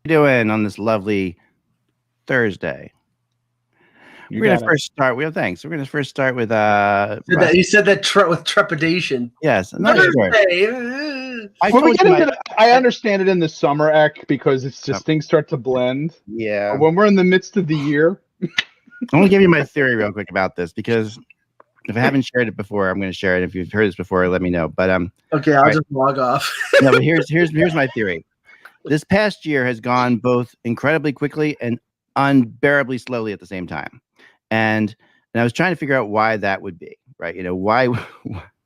doing on this lovely Thursday? We're going to first start. Thanks. We're going to first start with you said that with trepidation. Yes. No, sure. I understand it in the summer, Ek, because it's just things start to blend. Yeah. But when we're in the midst of the year. I'm going to give you my theory real quick about this, because if I haven't shared it before, I'm going to share it. If you've heard this before, let me know. But okay, I'll just log off. No, but here's my theory. This past year has gone both incredibly quickly and unbearably slowly at the same time. And I was trying to figure out why that would be, right? Why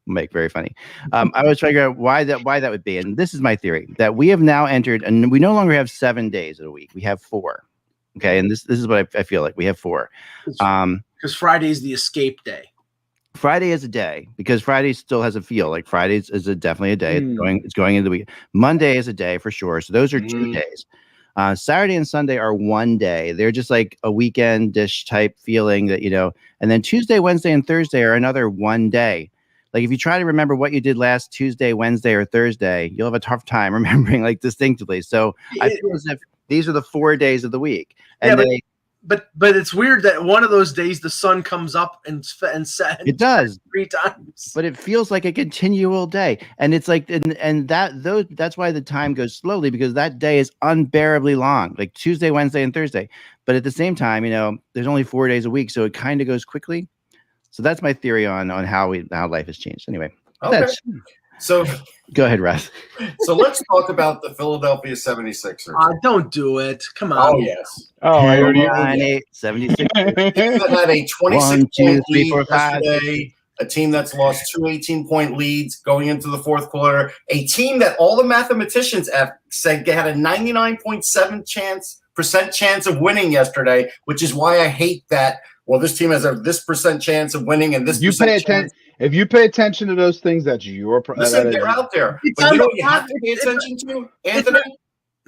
Mike, very funny. I was trying to figure out why that would be. And this is my theory, that we have now entered, and we no longer have 7 days of the week. We have 4. Okay. And this is what I feel like we have 4. Because Friday is the escape day. Friday is a day, because Friday still has a feel. Like Friday is definitely a day. It's going into the week. Monday is a day for sure. So those are 2 days. Saturday and Sunday are 1 day. They're just like a weekend-ish type feeling that, and then Tuesday, Wednesday, and Thursday are another 1 day. Like if you try to remember what you did last Tuesday, Wednesday, or Thursday, you'll have a tough time remembering like distinctly. So I feel as if these are the 4 days of the week. And But it's weird that one of those days the sun comes up and sets. It does 3 times, but it feels like a continual day, and it's like that's why the time goes slowly, because that day is unbearably long, like Tuesday, Wednesday, and Thursday. But at the same time, there's only 4 days a week, so it kind of goes quickly. So that's my theory on how life has changed. Anyway, okay. So go ahead, Russ. So let's talk about the Philadelphia 76ers. Don't do it. Come on. Oh, yes. Oh, I already 76. That had a 26-point lead yesterday. A team that's lost 2 18-point leads going into the fourth quarter. A team that all the mathematicians have said had a 99.7% chance of winning yesterday, which is why I hate that. Well, this team has this percent chance of winning, and this If you pay attention to those things, that's your problem. Listen, they're out there. But you know what you have to pay attention to, Anthony?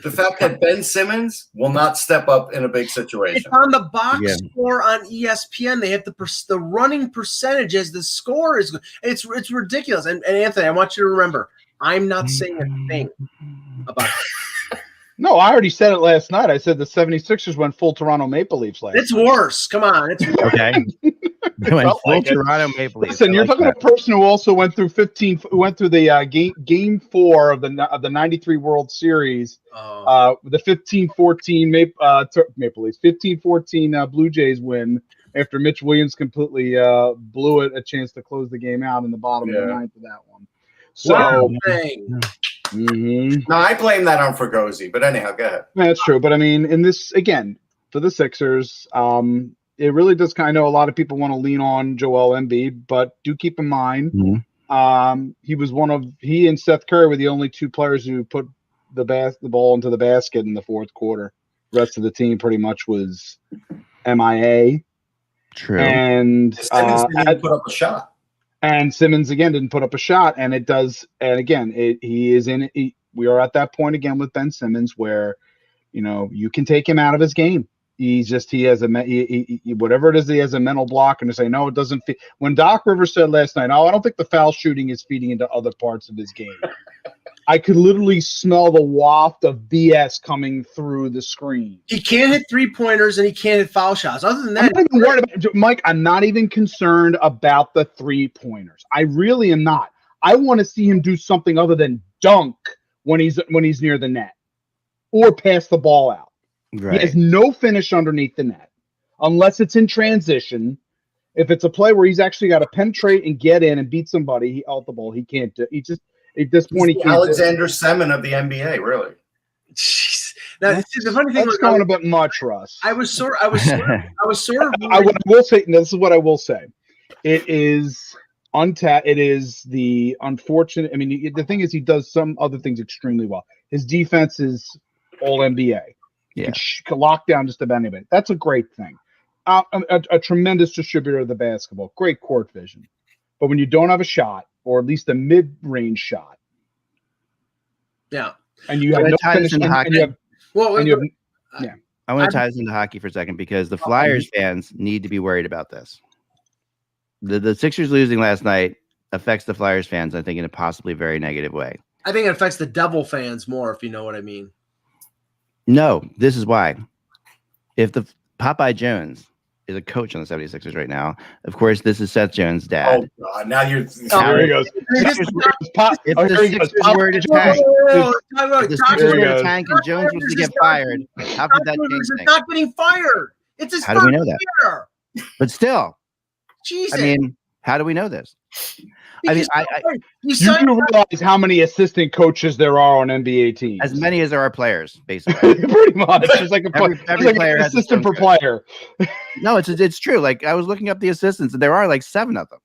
The fact that Ben Simmons will not step up in a big situation. It's on the box score on ESPN. They have the running percentages. The score is it's ridiculous. And Anthony, I want you to remember, I'm not saying a thing about it. No, I already said it last night. I said the 76ers went full Toronto Maple Leafs last night. It's worse. Come on. It's worse. Okay. Toronto Maple Leafs. Listen, you're talking to a person who also went through the game 4 of the 93 World Series. The 15-14 Maple Leafs, 15-14 Blue Jays win after Mitch Williams completely blew it a chance to close the game out in the bottom of the ninth of that one. So, No, I blame that on Fregosi, but anyhow, go ahead. That's true. But I mean, in this, again, for the Sixers, it really does kind of know a lot of people want to lean on Joel Embiid, but do keep in mind, he and Seth Curry were the only 2 players who put the ball into the basket in the fourth quarter. The rest of the team pretty much was MIA. True. And Simmons didn't put up a shot. And Simmons again didn't put up a shot, and it does. And again, we are at that point again with Ben Simmons where, you can take him out of his game. He has whatever it is, he has a mental block, and to say no, it doesn't fit. When Doc Rivers said last night, "Oh, I don't think the foul shooting is feeding into other parts of his game," I could literally smell the waft of BS coming through the screen. He can't hit 3-pointers and he can't hit foul shots. Other than that, I'm not even worried about Mike. I'm not even concerned about the 3-pointers. I really am not. I want to see him do something other than dunk when he's near the net or pass the ball out. Right. He has no finish underneath the net unless it's in transition. If it's a play where he's actually got to penetrate and get in and beat somebody, out the ball, he can't do. He just at this point he can't. Alexander Semin of the NBA, really. Jeez. Now, the funny thing was going a bit much, Russ. I was sort of. I will say. This is what I will say. It is untapped. It is the unfortunate. I mean, the thing is, he does some other things extremely well. His defense is all NBA. Yeah, can lock down just about anybody. That's a great thing. A tremendous distributor of the basketball. Great court vision. But when you don't have a shot, or at least a mid-range shot, and you have no finish, I want to tie this into hockey for a second, because the Flyers fans need to be worried about this. The Sixers losing last night affects the Flyers fans, I think, in a possibly very negative way. I think it affects the Devil fans more, if you know what I mean. No, this is why. If the Popeye Jones is a coach on the 76ers right now, of course, this is Seth Jones' dad. Oh, God. Now you're. Here he goes. If the Sixers were to tank, if the Sixers were to tank and Jones was to get fired, how could that change It's things? not getting fired. It's his How do we first know that? year. But still, Jesus. I mean, how do we know this? I mean, You do realize how many assistant coaches there are on NBA teams? as many as there are players, basically. Pretty much. It's like Every player an has assistant per its own player. No, it's true. Like I was looking up the assistants, and there are like 7 of them.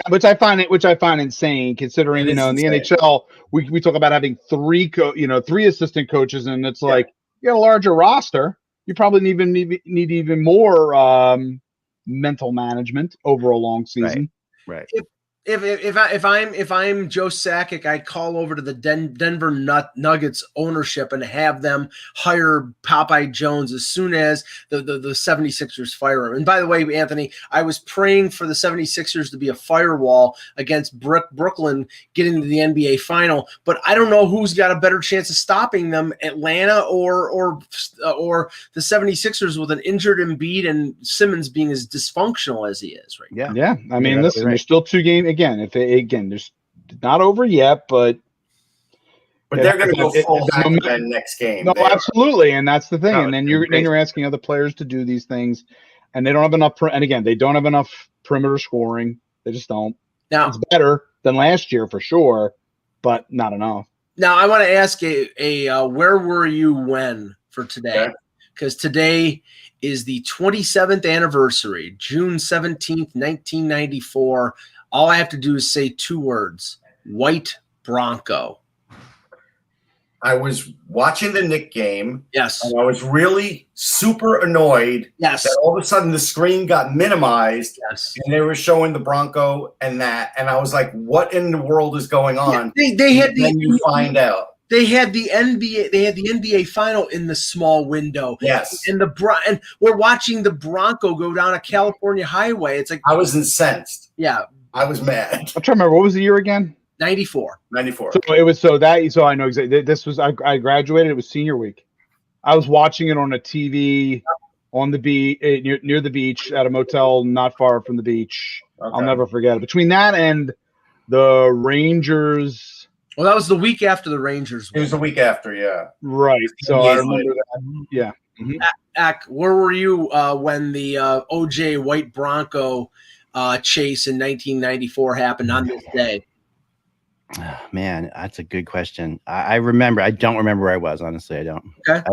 Which I find insane, considering in the NHL we talk about having 3 assistant coaches, and it's like you got a larger roster. You probably need even more mental management over a long season. Right. If I'm Joe Sakic, I'd call over to the Denver Nuggets ownership and have them hire Popeye Jones as soon as the 76ers fire him. And by the way, Anthony, I was praying for the 76ers to be a firewall against Brooklyn getting to the NBA final, but I don't know who's got a better chance of stopping them, Atlanta or the 76ers with an injured Embiid and Simmons being as dysfunctional as he is right now. Yeah. I mean, listen, there's still 2 games. Again, there's not over yet, but they're going to go full hack again next game. No, absolutely, and that's the thing. And then you're asking other players to do these things, and they don't have enough. And again, they don't have enough perimeter scoring. They just don't. Now it's better than last year for sure, but not enough. Now I want to ask where were you when for today? Because today is the 27th anniversary, June 17th, 1994. All I have to do is say 2 words: White Bronco. I was watching the Knick game. Yes. And I was really super annoyed. Yes. That all of a sudden the screen got minimized. Yes. And they were showing the Bronco and that. And I was like, what in the world is going on? Yeah, they had then you find out. They had the NBA final in the small window. Yes. And we're watching the Bronco go down a California highway. It's like I was incensed. Yeah. I was mad. I'm trying to remember, what was the year again? 94. So it was so I know exactly. This was I graduated. It was senior week. I was watching it on a TV on the beach near the beach at a motel not far from the beach. Okay. I'll never forget it. Between that and the Rangers. Well, that was the week after the Rangers won. It was the week after, yeah. Right. So I remember that. Yeah. Mm-hmm. Where were you when the OJ White Bronco chase in 1994 happened on this day? Oh, man, that's a good question. I remember. I don't remember where I was. Honestly, I don't. Okay.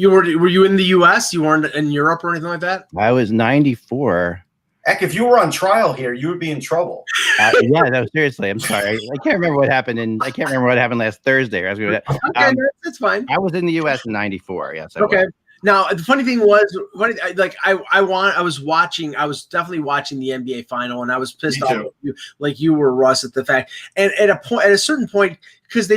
Were you in the U.S.? You weren't in Europe or anything like that? I was 94. Heck, if you were on trial here, you would be in trouble. Yeah, no, seriously. I'm sorry. I can't remember what happened. I can't remember what happened last Thursday. Okay, that's fine. I was in the U.S. in 94. Yes. Okay. Now the funny thing was, I was definitely watching the NBA final, and I was pissed off like you were, Russ, at the fact. And at a certain point, because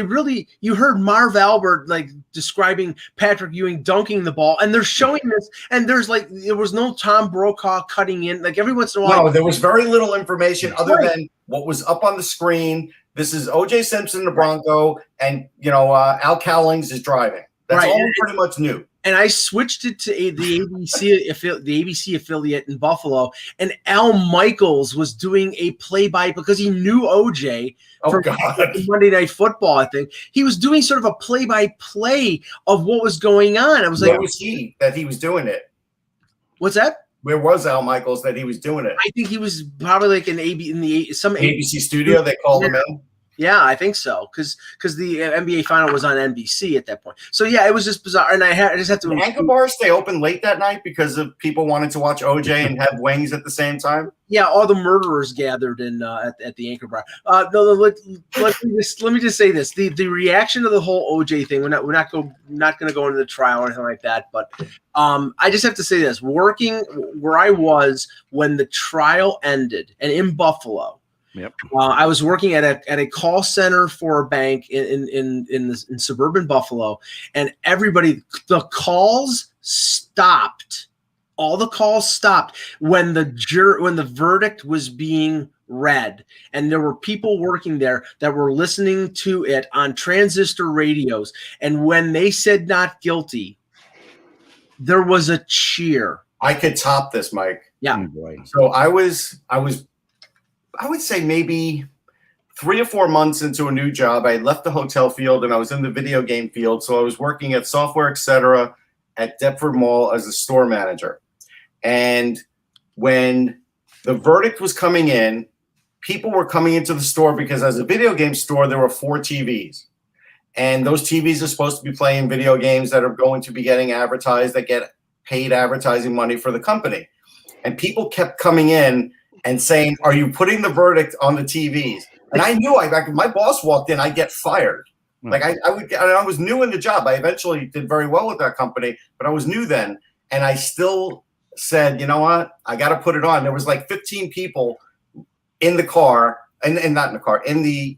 you heard Marv Albert like describing Patrick Ewing dunking the ball, and they're showing this, and there was no Tom Brokaw cutting in. Like every once in a while, no, there was very little information other than what was up on the screen. This is O.J. Simpson, the Bronco, and Al Cowlings is driving. That's all we pretty much knew. And I switched it to the ABC affiliate in Buffalo, and Al Michaels was doing a play-by because he knew OJ from Monday Night Football. I think he was doing sort of a play-by-play of what was going on. I was like, where was he that he was doing it? What's that? Where was Al Michaels that he was doing it? I think he was probably like some ABC studio. They called him in. Yeah, I think so, because the NBA final was on NBC at that point. So yeah, it was just bizarre, and I just had to. Did anchor bars stay open late that night because of people wanted to watch OJ and have wings at the same time? Yeah, all the murderers gathered in at the anchor bar. Let me just say this: the reaction to the whole OJ thing. We're not going to go into the trial or anything like that. But I just have to say this: working where I was when the trial ended, and in Buffalo. Yep. I was working at a call center for a bank in suburban Buffalo, and the calls stopped. All the calls stopped when the verdict was being read, and there were people working there that were listening to it on transistor radios, and when they said not guilty, there was a cheer. I could top this, Mike. Yeah. Oh, boy. So I would say maybe 3 or 4 months into a new job. I had left the hotel field and I was in the video game field. So I was working at Software Etc. at Deptford Mall as a store manager. And when the verdict was coming in, people were coming into the store because as a video game store, there were 4 TVs. And those TVs are supposed to be playing video games that are going to be getting advertised, that get paid advertising money for the company. And people kept coming in and saying, "Are you putting the verdict on the TVs?" And I knew my boss walked in, I'd get fired. Like I was new in the job. I eventually did very well with that company, but I was new then. And I still said, you know what? I got to put it on. There was like 15 people in the car and not in the car, in the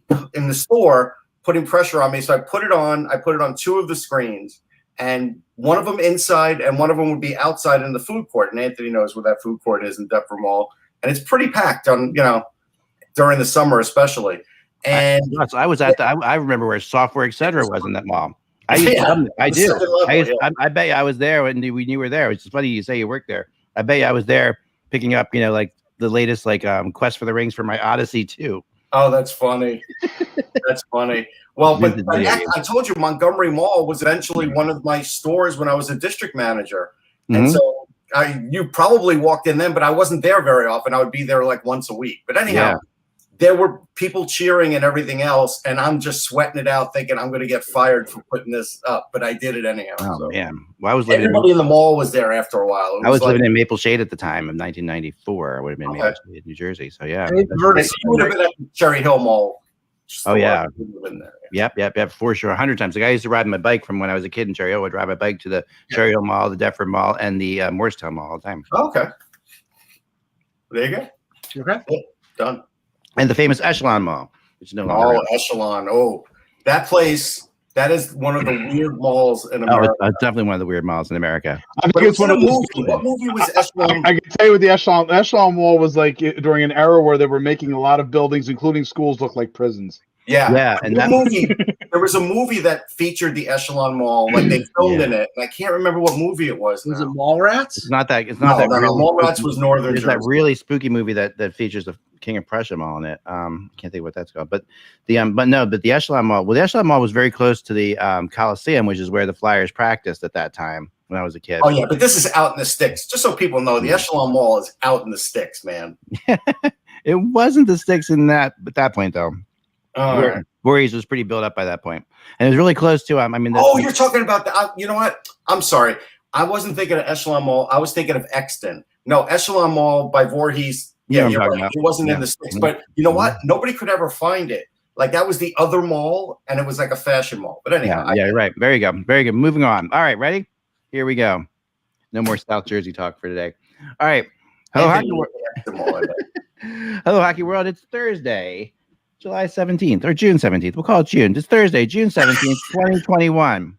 store putting pressure on me. So I put it on. I put it on 2 of the screens, and one of them inside and one of them would be outside in the food court. And Anthony knows where that food court is in Deptford Mall. And it's pretty packed on, during the summer, especially. And I was at I remember where Software Etc. was in that mall. I do. I bet you I was there when we knew you were there. It's funny you say you worked there. I bet you I was there picking up, like the latest Quest for the Rings for my Odyssey 2. Oh, that's funny. That's funny. Well, but I told you Montgomery Mall was eventually one of my stores when I was a district manager. Mm-hmm. And so you probably walked in then, but I wasn't there very often. I would be there like once a week. But anyhow, there were people cheering and everything else, and I'm just sweating it out thinking I'm going to get fired for putting this up, but I did it anyhow. Oh, so. man. Well, everybody in the mall was there after a while. I was living in Maple Shade at the time of 1994. I would have been in Maple Shade, New Jersey. So, yeah. You would have been at the Cherry Hill Mall. Oh, yeah. Yep, for sure. 100 times. Like I used to ride my bike from when I was a kid in Cherry Hill. I would ride my bike to the Cherry Hill Mall, the Deptford Mall, and the Morristown Mall all the time. Oh, okay. There you go. Okay. Cool. Done. And the famous Echelon Mall, which is no longer. Oh, Echelon. Oh, that place. That is one of the weird malls in America. Oh, it's definitely one of the weird malls in America. I think it's one of those. What movie was Echelon? I can tell you what the Echelon Mall was like during an era where they were making a lot of buildings, including schools, look like prisons. Yeah. And that movie, there was a movie that featured the Echelon Mall, like they filmed in it. And I can't remember what movie it was. Was it Mallrats? It's not that. It's not that. No, Mallrats was Northern. There's that really spooky movie that features the King of Prussia Mall in it. Can't think what that's called. But the Echelon Mall. Well, the Echelon Mall was very close to the Coliseum, which is where the Flyers practiced at that time when I was a kid. Oh yeah, but this is out in the sticks. Just so people know, the Echelon Mall is out in the sticks, man. It wasn't the sticks at that point though. Voorhees was pretty built up by that point, and it was really close to you're talking about the. You know what? I'm sorry. I wasn't thinking of Echelon Mall. I was thinking of Exton. No, Echelon Mall by Voorhees. Yeah, you're right. It wasn't in the sticks, but you know what? Nobody could ever find it. Like that was the other mall, and it was like a fashion mall. But anyhow, yeah, right. Very good. Very good. Moving on. All right, ready? Here we go. No more South Jersey talk for today. All right. Hello, Hockey World. Hello, Hockey World. It's Thursday, July 17th or June 17th. We'll call it June. It's Thursday, June 17th, 2021.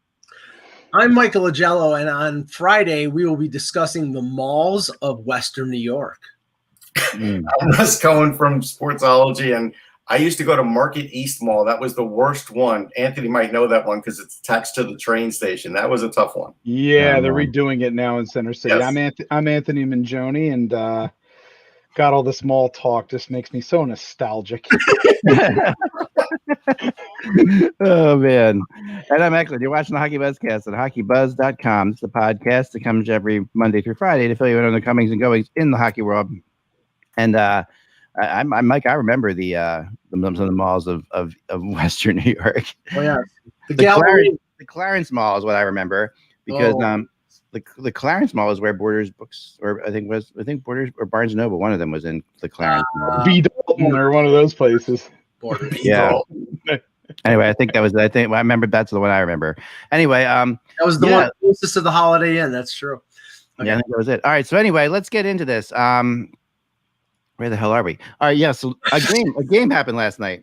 I'm Michael Agello, and on Friday, we will be discussing the malls of Western New York. I was going from Sportsology, and I used to go to Market East Mall. That was the worst one. Anthony might know that one because it's attached to the train station. That was a tough one. Yeah, they're redoing it now in Center City. Yes. I'm Anthony Mangione, and God, all this mall talk just makes me so nostalgic. Oh, man. And I'm Eckler. You're watching the HockeyBuzzcast at HockeyBuzz.com. It's the podcast that comes every Monday through Friday to fill you in on the comings and goings in the hockey world. And I'm Mike. I remember some of the malls of Western New York. Oh yeah, the Clarence Mall is what I remember because the Clarence Mall is where Borders Books, or I think Borders or Barnes & Noble. One of them was in the Clarence Mall. B. Dalton or one of those places. Yeah. Anyway, I remember that's the one I remember. Anyway, that was the one closest to the Holiday Inn. That's true. Okay. Yeah, I think that was it. All right. So anyway, let's get into this. Where the hell are we? All right. Yeah. So a game happened last night.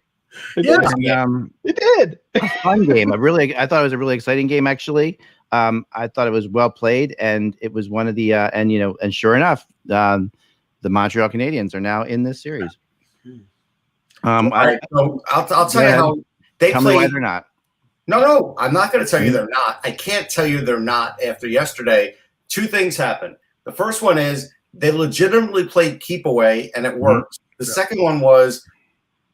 It did. A fun game. I thought it was a really exciting game. Actually, I thought it was well played, and it was one of the and sure enough, the Montreal Canadiens are now in this series. All right, so I'll tell you how they tell played. Me why they're not. No, I'm not going to tell you they're not. I can't tell you they're not after yesterday. Two things happened. The first one is they legitimately played keep away, and it worked. The second one was,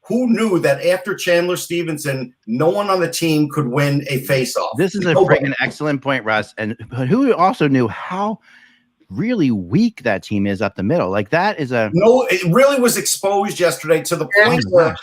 who knew that after Chandler Stevenson, no one on the team could win a faceoff? This is a freaking excellent point, Russ. But who also knew how really weak that team is up the middle? Like that is a no. It really was exposed yesterday to the point where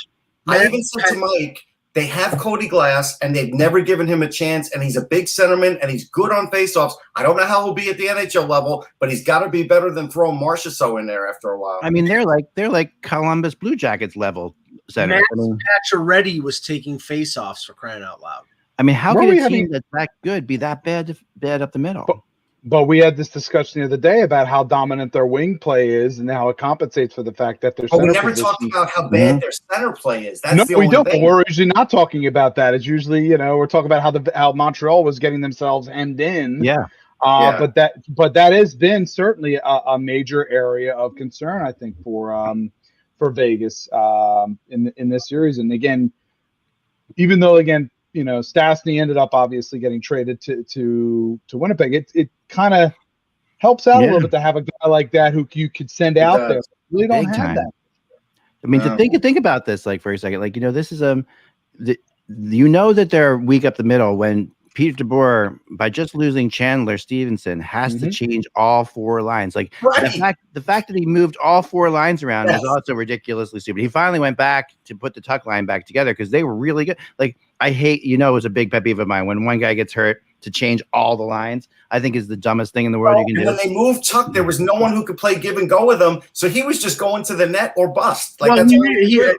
I even said to Mike, they have Cody Glass, and they've never given him a chance, and he's a big centerman, and he's good on faceoffs. I don't know how he'll be at the NHL level, but he's got to be better than throwing Marchessault in there after a while. I mean, they're like Columbus Blue Jackets level center. Pacioretty was taking faceoffs, for crying out loud. I mean, how could a team that's that good be that bad up the middle? But we had this discussion the other day about how dominant their wing play is and how it compensates for the fact that their center we never talked about how bad their center play is. That's the only thing. We're usually not talking about that. It's usually, we're talking about how Montreal was getting themselves hemmed in. But that has been certainly a major area of concern, I think, for Vegas in this series. And again, even though Stastny ended up obviously getting traded to Winnipeg, it kind of helps out a little bit to have a guy like that who you could send out there. Really don't have that. I mean, to think about this for a second, this is that they're weak up the middle when Peter DeBoer, by just losing Chandler Stevenson, has to change all four lines. The fact that he moved all four lines around is also ridiculously stupid. He finally went back to put the tuck line back together because they were really good. I hate, it was a big pet peeve of mine when one guy gets hurt to change all the lines. I think is the dumbest thing in the world you can do. When they moved Tuck, there was no one who could play give and go with him, so he was just going to the net or bust. DeBoer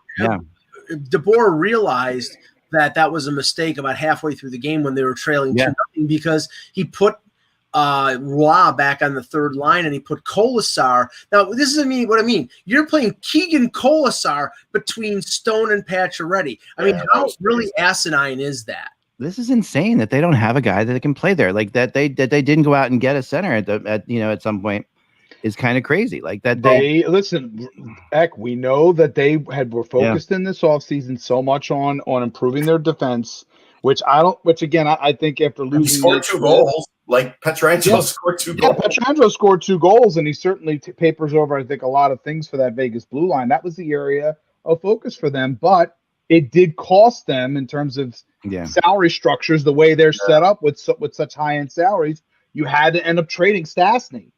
realized that was a mistake about halfway through the game when they were trailing 2-0 because he put Roy back on the third line and he put Kolasar. Now, this is what I mean. You're playing Keegan Kolasar between Stone and Pacioretty. I mean, how really asinine is that? This is insane that they don't have a guy that can play there. That they didn't go out and get a center at some point is kind of crazy. Listen, Eck, we know that they were focused in this offseason so much on improving their defense, which I think after losing, he scored 2 goals. Pietrangelo scored 2 goals. Pietrangelo scored 2 goals, and he certainly papers over, I think, a lot of things for that Vegas blue line. That was the area of focus for them, but it did cost them in terms of salary structures, the way they're set up with such high-end salaries. You had to end up trading Stastny.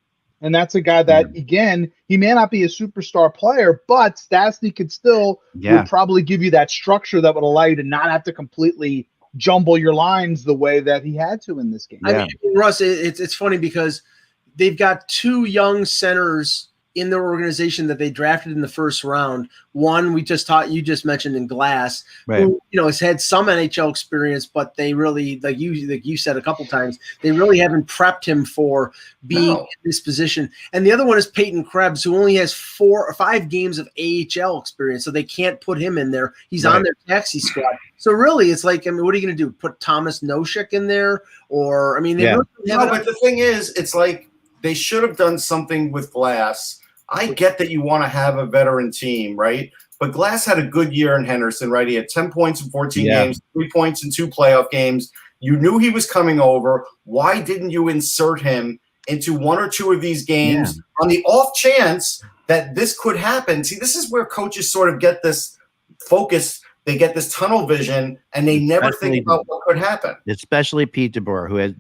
And that's a guy that, again, he may not be a superstar player, but Stastny could still would probably give you that structure that would allow you to not have to completely jumble your lines the way that he had to in this game. I mean, Russ, it's funny because they've got 2 young centers in their organization that they drafted in the first round. One you just mentioned in Glass, who has had some NHL experience, but they really, like you said a couple times, they really haven't prepped him for being in this position. And the other one is Peyton Krebs, who only has 4 or 5 games of AHL experience, so they can't put him in there. He's on their taxi squad. So really, it's what are you going to do? Put Thomas Nosek in there, or really but the thing is, it's they should have done something with Glass. I get that you want to have a veteran team, right? But Glass had a good year in Henderson, right? He had 10 points in 14 games, 3 points in 2 playoff games. You knew he was coming over. Why didn't you insert him into 1 or 2 of these games on the off chance that this could happen? See, this is where coaches sort of get this focus. They get this tunnel vision, and they never think about what could happen. Especially Pete DeBoer, who has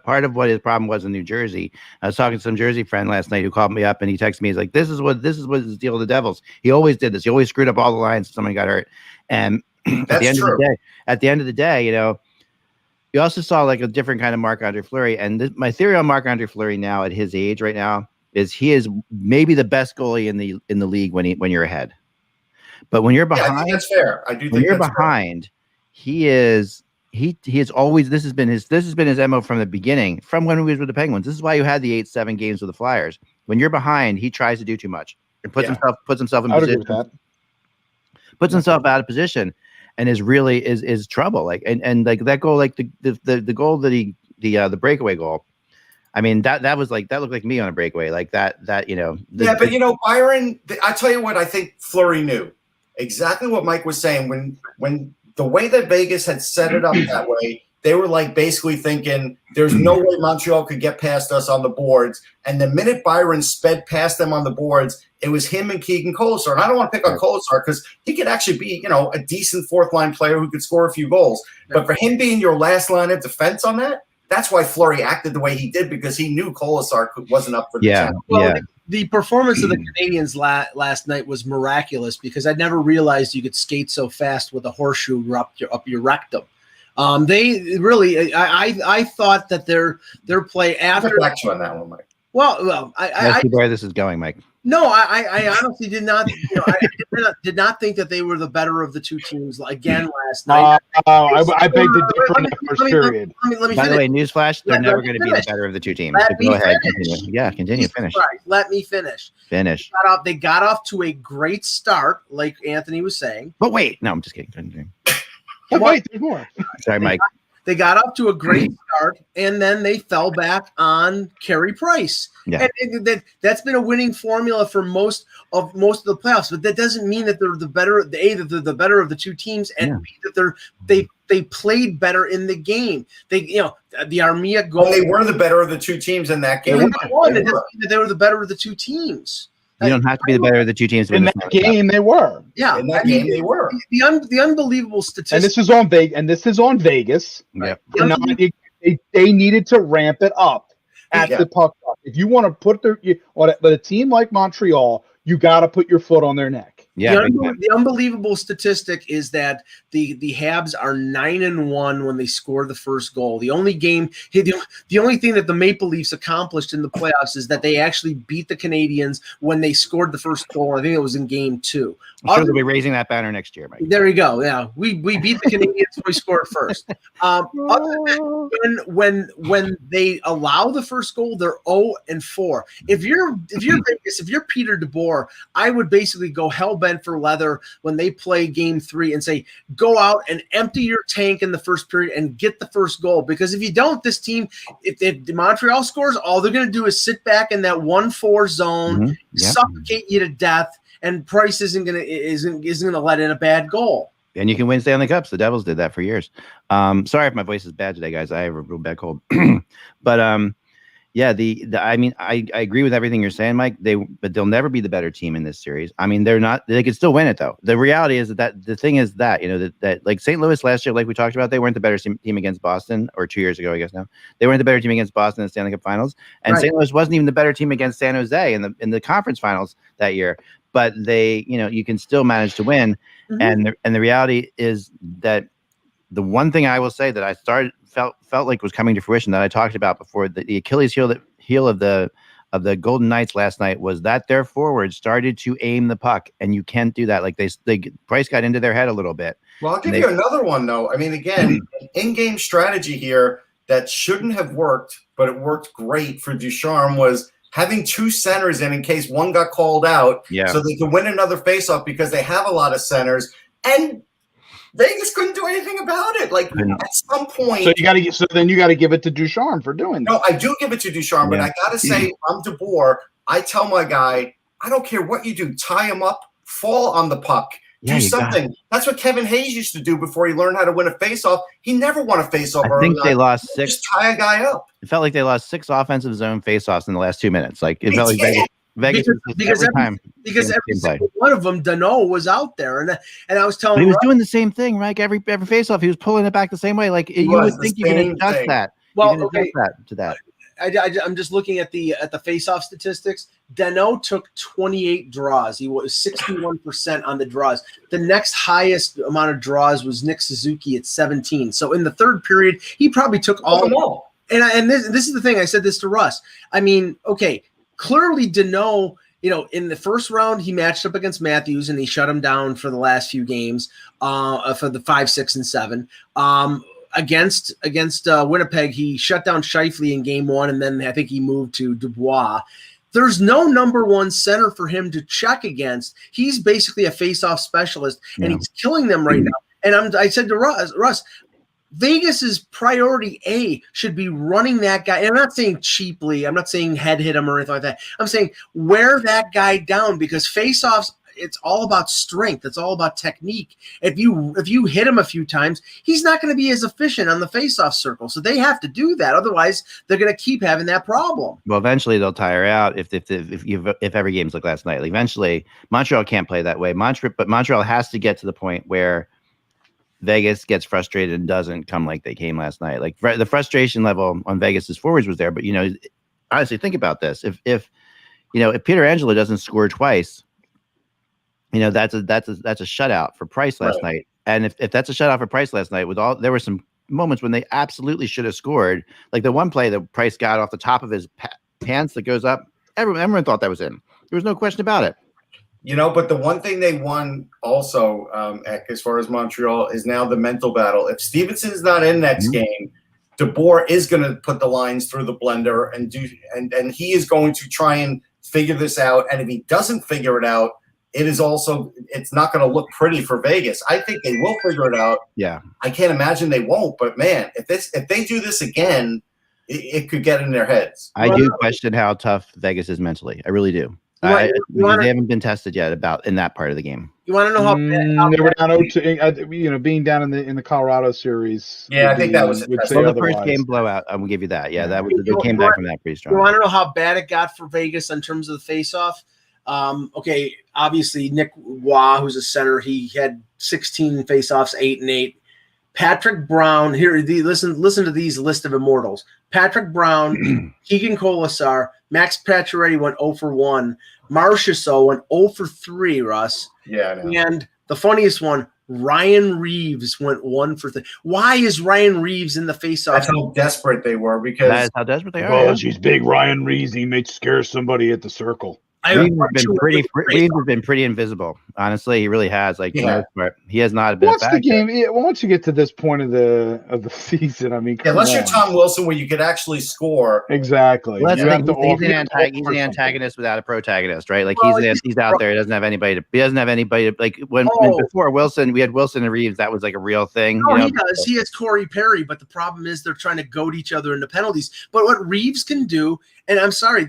part of what his problem was in New Jersey. I was talking to some Jersey friend last night who called me up and he texted me. He's like, "This is what is the deal with the Devils. He always did this. He always screwed up all the lines. Somebody got hurt." And at the end of the day, you also saw a different kind of Marc-Andre Fleury. And my theory on Marc-Andre Fleury now at his age right now is he is maybe the best goalie in the league when you're ahead. But when you're behind, I think that's fair. I do think when you're behind, he has always this has been his MO from the beginning, from when he was with the Penguins. This is why you had the 8-7 games with the Flyers. When you're behind, he tries to do too much and puts himself in position. Puts himself out of position and is really is trouble. And that goal, the goal that the breakaway goal. I mean, that looked like me on a breakaway, like that. But Byron, I tell you what, I think Fleury knew exactly what Mike was saying when the way that Vegas had set it up that way. They were like basically thinking there's no way Montreal could get past us on the boards. And the minute Byron sped past them on the boards, it was him and Keegan Colasar. And I don't want to pick on Colasar because he could actually be, a decent fourth line player who could score a few goals. But for him being your last line of defense on that's why Fleury acted the way he did, because he knew Colasar wasn't up for the challenge. Well, the performance of the Canadians last night was miraculous because I never realized you could skate so fast with a horseshoe up your rectum. They really, I thought that their play after. Back to you on that one, Mike. Well, I see where this is going, Mike. No, I honestly did not. I did not think that they were the better of the two teams again last night. I beg to differ in the first period. Let me By finish. the way, newsflash: they're never going to be the better of the two teams. So go ahead, continue. Yeah, continue. Finish. Let me finish. Finish. They got off to a great start, like Anthony was saying. But wait, no, I'm just kidding. Continue. Oh, wait, there's more. Sorry, Mike. They got off to a great start, and then they fell back on Carey Price. Yeah. And that's been a winning formula for most of the playoffs. But that doesn't mean that they're the better. That they're the better of the two teams, and B, that they played better in the game. They the Armia goal. Well, they were the better of the two teams in that game. It doesn't mean that they were the better of the two teams. You don't have to be the better of the two teams. In that game, they were. Yeah, in that game, they were. The unbelievable statistic. And this is on Vegas. Yep. They needed to ramp it up at the puck. If you want to put but a team like Montreal, you got to put your foot on their neck. Yeah, the unbelievable statistic is that the Habs are 9-1 when they score the first goal. The only thing that the Maple Leafs accomplished in the playoffs is that they actually beat the Canadians when they scored the first goal. I think it was in Game 2. I'm sure they'll be raising that banner next year, Mike. There you go. Yeah, we beat the Canadians when we scored first. Other than when they allow the first goal, they're 0-4. If you're Vegas, if you're Peter DeBoer, I would basically go hell bent for leather when they play Game 3 and say, go out and empty your tank in the first period and get the first goal. Because if you don't, this team, if Montreal scores, all they're going to do is sit back in that 1-4 zone, suffocate you to death, and Price isn't going to let in a bad goal. And you can win Stanley Cups. The Devils did that for years. Sorry if my voice is bad today, guys. I have a real bad cold. But yeah, I mean, I agree with everything you're saying, Mike. But they'll never be the better team in this series. I mean, they're not. They could still win it though. The reality is that the thing is that that like St. Louis last year, like we talked about, they weren't the better team against Boston, or 2 years ago, I guess now they weren't the better team against Boston in the Stanley Cup Finals, and St. Louis wasn't even the better team against San Jose in the conference finals that year. But they, you can still manage to win, and the reality is that the one thing I will say that I felt like was coming to fruition that I talked about before, the Achilles heel of the Golden Knights last night was that their forwards started to aim the puck, and you can't do that. Like Price got into their head a little bit. Well, I'll give you another one though. I mean, again, an in-game strategy here that shouldn't have worked, but it worked great for Ducharme was having two centers in case one got called out, so they could win another faceoff because they have a lot of centers, and Vegas couldn't do anything about it. Like at some point, then you got to give it to Ducharme for doing that. No, I do give it to Ducharme, but I got to say, I'm DeBoer. I tell my guy, I don't care what you do, tie him up, fall on the puck. Do something. That's what Kevin Hayes used to do before he learned how to win a faceoff. He never won a faceoff. I think they lost 6. Just tie a guy up. It felt like they lost 6 offensive zone faceoffs in the last 2 minutes. Like it felt like Vegas because every single one of them, Dano was out there, and I was telling. But he was doing the same thing, right? Every faceoff, he was pulling it back the same way. Like you would think you can adjust that. Well, adjust that to that. I'm just looking at the face-off statistics. Dano took 28 draws. He was 61% on the draws. The next highest amount of draws was Nick Suzuki at 17. So in the third period, he probably took all of them. And this is the thing. I said this to Russ. I mean, okay, clearly Dano, in the first round, he matched up against Matthews and he shut him down for the last few games for the 5, 6, and 7. Against Winnipeg, he shut down Scheifele in Game 1, and then I think he moved to Dubois. There's no number one center for him to check against. He's basically a face-off specialist, and he's killing them right now. And I said to Russ, Vegas's priority A should be running that guy. And I'm not saying cheaply. I'm not saying head hit him or anything like that. I'm saying wear that guy down, because faceoffs, it's all about strength. It's all about technique. If you hit him a few times, he's not going to be as efficient on the faceoff circle. So they have to do that. Otherwise, they're going to keep having that problem. Well, eventually they'll tire out if every game's like last night. Like eventually, Montreal can't play that way. But Montreal has to get to the point where Vegas gets frustrated and doesn't come like they came last night. Like the frustration level on Vegas's forwards was there, but honestly, think about this: if Peter Angelo doesn't score twice, that's a shutout for Price last night. And if that's a shutout for Price last night, there were some moments when they absolutely should have scored. Like the one play that Price got off the top of his pants that goes up, everyone thought that was in. There was no question about it. But the one thing they won also, as far as Montreal, is now the mental battle. If Stevenson's not in next game, DeBoer is going to put the lines through the blender and he is going to try and figure this out. And if he doesn't figure it out, it's not going to look pretty for Vegas. I think they will figure it out. Yeah, I can't imagine they won't. But man, if they do this again, it could get in their heads. I do question how tough Vegas is mentally. I really do. They haven't been tested yet in that part of the game. You want to know how they were down 0-2, being down in the Colorado series. Yeah, I think that was the first game blowout. I'm gonna give you that. Yeah, they came back from that pretty strong. You want to know how bad it got for Vegas in terms of the faceoff? Okay, obviously Nick Waugh, who's a center, he had 16 faceoffs, 8-8. Patrick Brown, listen to these list of immortals. Patrick Brown, Keegan Colasar, Max Pacioretty went 0 for 1. Marchessault went 0 for 3, Russ. Yeah, I know. And the funniest one, Ryan Reeves went 1 for 3. Why is Ryan Reeves in the faceoff? That's how desperate they were, because that's how desperate they are. Well, he's big Ryan Reeves. He may scare somebody at the circle. Reeves has been pretty invisible. Honestly, he really has. Like, he has not been. Once the game, once you get to this point of the season, I mean, unless you're Tom Wilson, where you could actually score. Exactly. Well, he's an antagonist without a protagonist, right? Like he's out there. He doesn't have anybody. Like when before Wilson, we had Wilson and Reeves. That was like a real thing. No, he does. He has Corey Perry, but the problem is they're trying to goad each other into penalties. But what Reeves can do. And I'm sorry,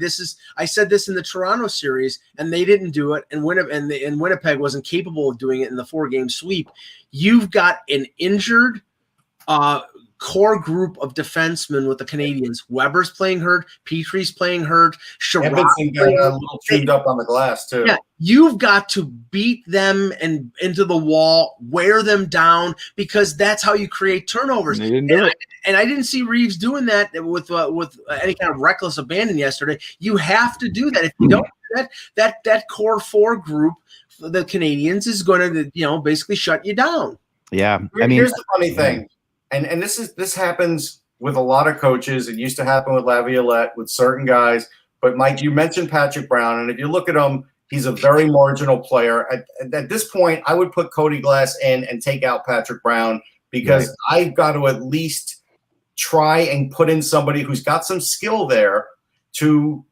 I said this in the Toronto series, and they didn't do it, and Winnipeg wasn't capable of doing it in the 4-game sweep. You've got an injured core group of defensemen with the Canadians. Weber's playing hurt. Petrie's playing hurt. Edmondson got a little tuned up on the glass, too. Yeah, you've got to beat them and into the wall, wear them down, because that's how you create turnovers. They didn't do it. And I didn't see Reeves doing that with any kind of reckless abandon yesterday. You have to do that. If you don't do that core 4 group, the Canadians, is going to basically shut you down. Yeah, here's the funny thing. And this happens with a lot of coaches. It used to happen with Laviolette, with certain guys. But, Mike, you mentioned Patrick Brown, and if you look at him, he's a very marginal player. At this point, I would put Cody Glass in and take out Patrick Brown, because I've got to at least try and put in somebody who's got some skill there to,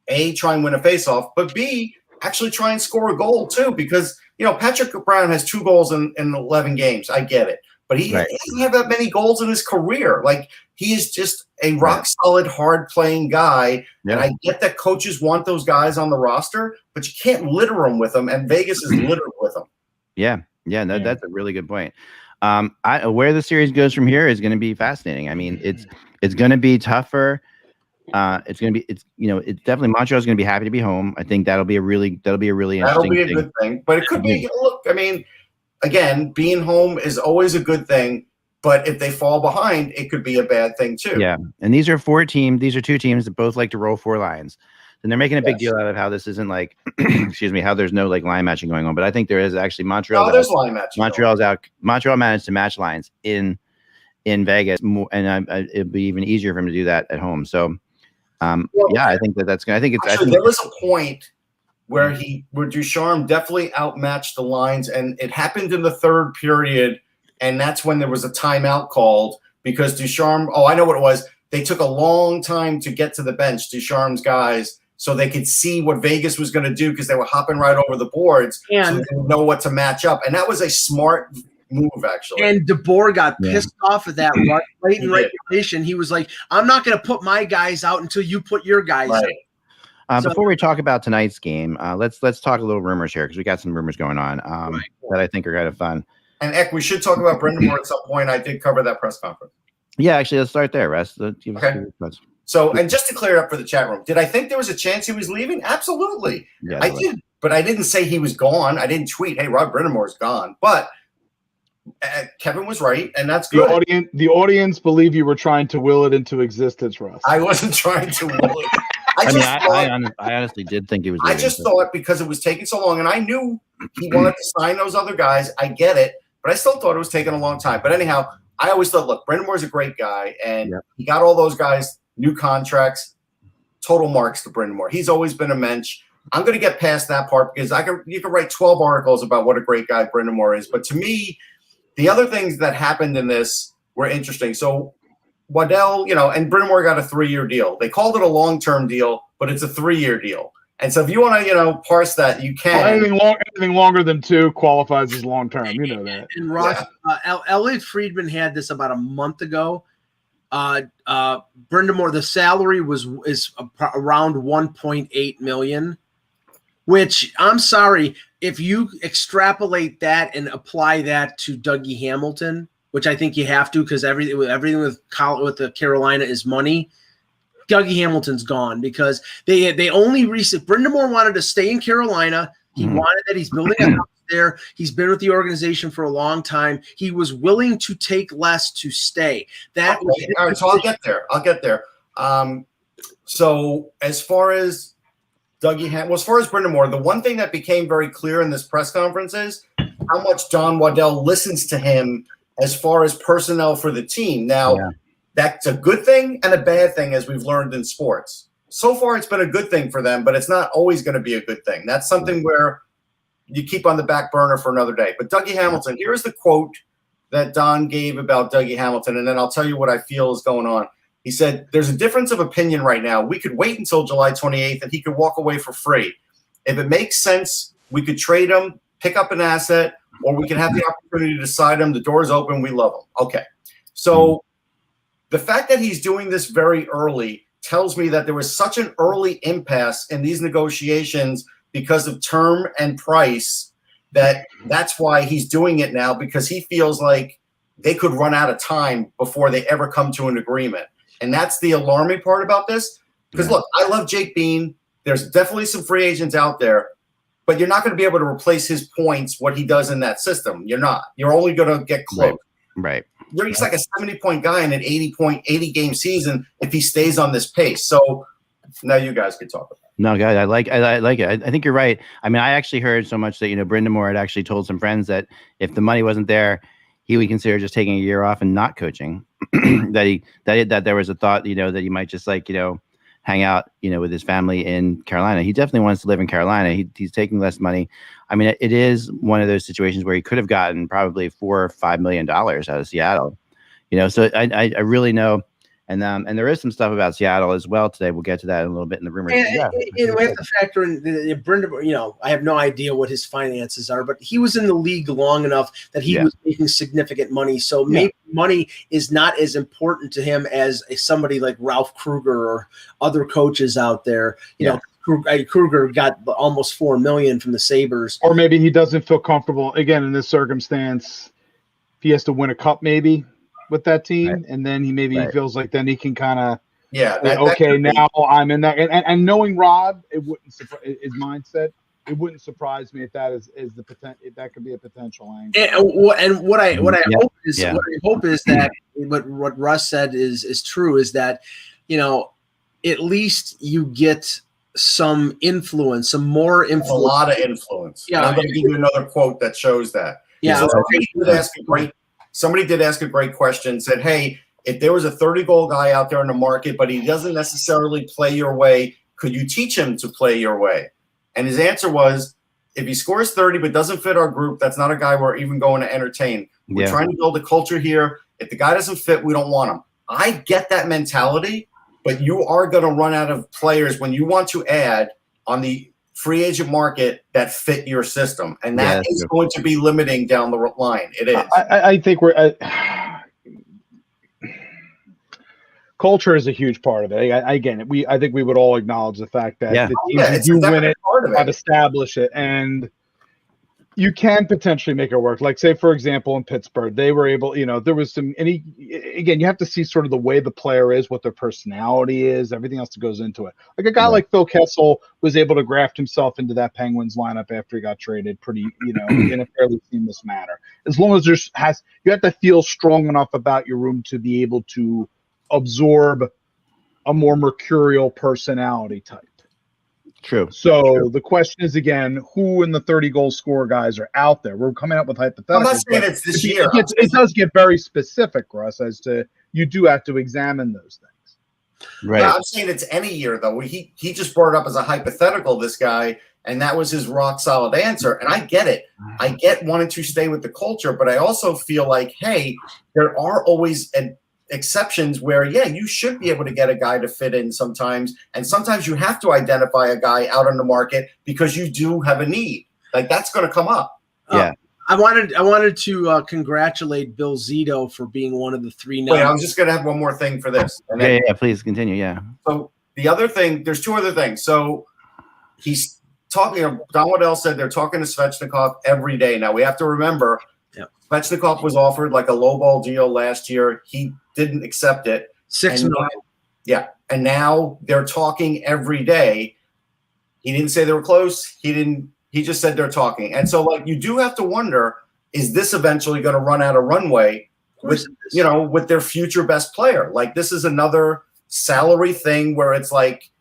A, try and win a faceoff, but B, actually try and score a goal too, because, Patrick Brown has 2 goals in 11 games. I get it. But he doesn't have that many goals in his career. Like, he is just a rock-solid, hard-playing guy. Yeah. And I get that coaches want those guys on the roster, but you can't litter them with them, and Vegas is littered with them. Yeah, that's a really good point. Where the series goes from here is going to be fascinating. I mean, it's going to be tougher. It's definitely Montreal's going to be happy to be home. I think that'll be a really interesting thing. Good thing. But it could be. Look, I mean, again, being home is always a good thing. But if they fall behind, it could be a bad thing too. Yeah, and these are 2 teams that both like to roll 4 lines. And they're making a big deal out of how this isn't like, how there's no like line matching going on. But I think there is actually Montreal. There's line matching. Montreal's out. Montreal managed to match lines in Vegas, and it'd be even easier for him to do that at home. So, I think that's going. There was a point where Ducharme definitely outmatched the lines, and it happened in the 3rd period, and that's when there was a timeout called because Ducharme. Oh, I know what it was. They took a long time to get to the bench, Ducharme's guys, so they could see what Vegas was going to do because they were hopping right over the boards, so they didn't know what to match up. And that was a smart move, actually. And DeBoer got pissed off at that late in regulation. He was like, I'm not going to put my guys out until you put your guys out. Before we talk about tonight's game, let's talk a little rumors here because we got some rumors going on that I think are kind of fun. And Eck, we should talk about Brendan Moore at some point. I did cover that press conference. Yeah, actually, let's start there, Russ. Okay. So, and just to clear it up for the chat room, did I think there was a chance he was leaving? Absolutely. Yeah, I did, but I didn't say he was gone. I didn't tweet, hey, Rod Brind'Amour's gone. But Kevin was right, and that's good. The audience believe you were trying to will it into existence, Russ. I wasn't trying to will it. I honestly did think he was leaving. I just thought because it was taking so long, and I knew he wanted to sign those other guys. I get it, but I still thought it was taking a long time. But anyhow, I always thought, look, Brendan Moore's a great guy, and he got all those guys new contracts, total marks to Brendan Moore. He's always been a mensch. I'm going to get past that part because you can write 12 articles about what a great guy Brendan Moore is. But to me, the other things that happened in this were interesting. So Waddell, and Brendan Moore got a 3-year deal. They called it a long-term deal, but it's a 3-year deal. And so if you want to, parse that, you can. Well, anything longer than 2 qualifies as long-term. You know that. And Ross, Elliot Friedman had this about a month ago. Brendan Moore, the salary is around $1.8 million, which I'm sorry, if you extrapolate that and apply that to Dougie Hamilton, which I think you have to because everything with the Carolina is money. Dougie Hamilton's gone because they only Brendan Moore wanted to stay in Carolina. He wanted that. He's building a house there. He's been with the organization for a long time. He was willing to take less to stay. All right, so I'll get there. So as far as as far as Brendan Moore, the one thing that became very clear in this press conference is how much John Waddell listens to him as far as personnel for the team. Now, that's a good thing and a bad thing, as we've learned in sports. So far, it's been a good thing for them, but it's not always going to be a good thing. That's something where you keep on the back burner for another day. But Dougie Hamilton, here's the quote that Don gave about Dougie Hamilton, and then I'll tell you what I feel is going on. He said, there's a difference of opinion right now. We could wait until July 28th, and he could walk away for free. If it makes sense, we could trade him, pick up an asset, or we can have the opportunity to sign him. The door's open. We love him. Okay. So the fact that he's doing this very early tells me that there was such an early impasse in these negotiations because of term and price that's why he's doing it now, because he feels like they could run out of time before they ever come to an agreement. And that's the alarming part about this. Because, look, I love Jake Bean. There's definitely some free agents out there. But you're not going to be able to replace his points, what he does in that system. You're not. You're only going to get close. Right. He's like a 70-point guy in an 80-game season if he stays on this pace. So now you guys can talk about it. No, guys, I like it. I think you're right. I mean, I actually heard so much that, Brendan Moore had actually told some friends that if the money wasn't there, he would consider just taking a year off and not coaching. that there was a thought, that he might just hang out, with his family in Carolina. He definitely wants to live in Carolina. He's taking less money. I mean, it is one of those situations where he could have gotten probably $4 or $5 million out of Seattle. So I really know. And there is some stuff about Seattle as well today. We'll get to that in a little bit in the rumors. And we have to factor in Brendan. I have no idea what his finances are, but he was in the league long enough that he was making significant money. So maybe money is not as important to him as somebody like Ralph Kruger or other coaches out there. Kruger got almost $4 million from the Sabres. Or maybe he doesn't feel comfortable again in this circumstance. If he has to win a cup, maybe with that team, and then he feels like then he can kind of now I'm in that, and knowing Rod, it wouldn't his mindset. It wouldn't surprise me if that is the potential. If that could be a potential angle. And what I hope is that what Russ said is true. Is that at least you get some influence, some more influence, a lot of influence. Yeah, I'm going to give you another quote that shows that. Yeah, so somebody did ask a great question. Said, "Hey, if there was a 30-goal guy out there in the market, but he doesn't necessarily play your way, could you teach him to play your way?" And his answer was, "If he scores 30 but doesn't fit our group, that's not a guy we're even going to entertain. We're trying to build a culture here. If the guy doesn't fit, we don't want him." I get that mentality, but you are going to run out of players when you want to add on the free agent market that fit your system, and that is going to be limiting down the line. It is. I think we're culture is a huge part of it. I think we would all acknowledge the fact that the teams who do win it have established it, and you can potentially make it work. Like, say, for example, in Pittsburgh, they were able, there was some, again, you have to see sort of the way the player is, what their personality is, everything else that goes into it. Like a guy like Phil Kessel was able to graft himself into that Penguins lineup after he got traded pretty, in a fairly seamless manner. As long as you have to feel strong enough about your room to be able to absorb a more mercurial personality type. True. So the question is, again, who in the 30-goal score guys are out there? We're coming up with hypotheticals. I'm not saying it's this year. It does get very specific, Russ, as to you do have to examine those things. Right. Yeah, I'm saying it's any year, though. He just brought it up as a hypothetical, this guy, and that was his rock-solid answer. And I get it. I get wanting to stay with the culture, but I also feel like, hey, there are always exceptions where, you should be able to get a guy to fit in sometimes. And sometimes you have to identify a guy out on the market because you do have a need. Like, that's going to come up. Yeah. I wanted to congratulate Bill Zito for being one of the 3 Wait, I was just going to have one more thing for this. And then, please continue. Yeah. So the other thing, there's 2 other things. So he's talking, Don Waddell said they're talking to Svechnikov every day. Now we have to remember, Svechnikov was offered like a lowball deal last year. He didn't accept it. $6 million. And now they're talking every day. He didn't say they were close. He just said they're talking. And so, like, you do have to wonder, is this eventually going to run out of runway with, with their future best player? Like, this is another salary thing where it's like,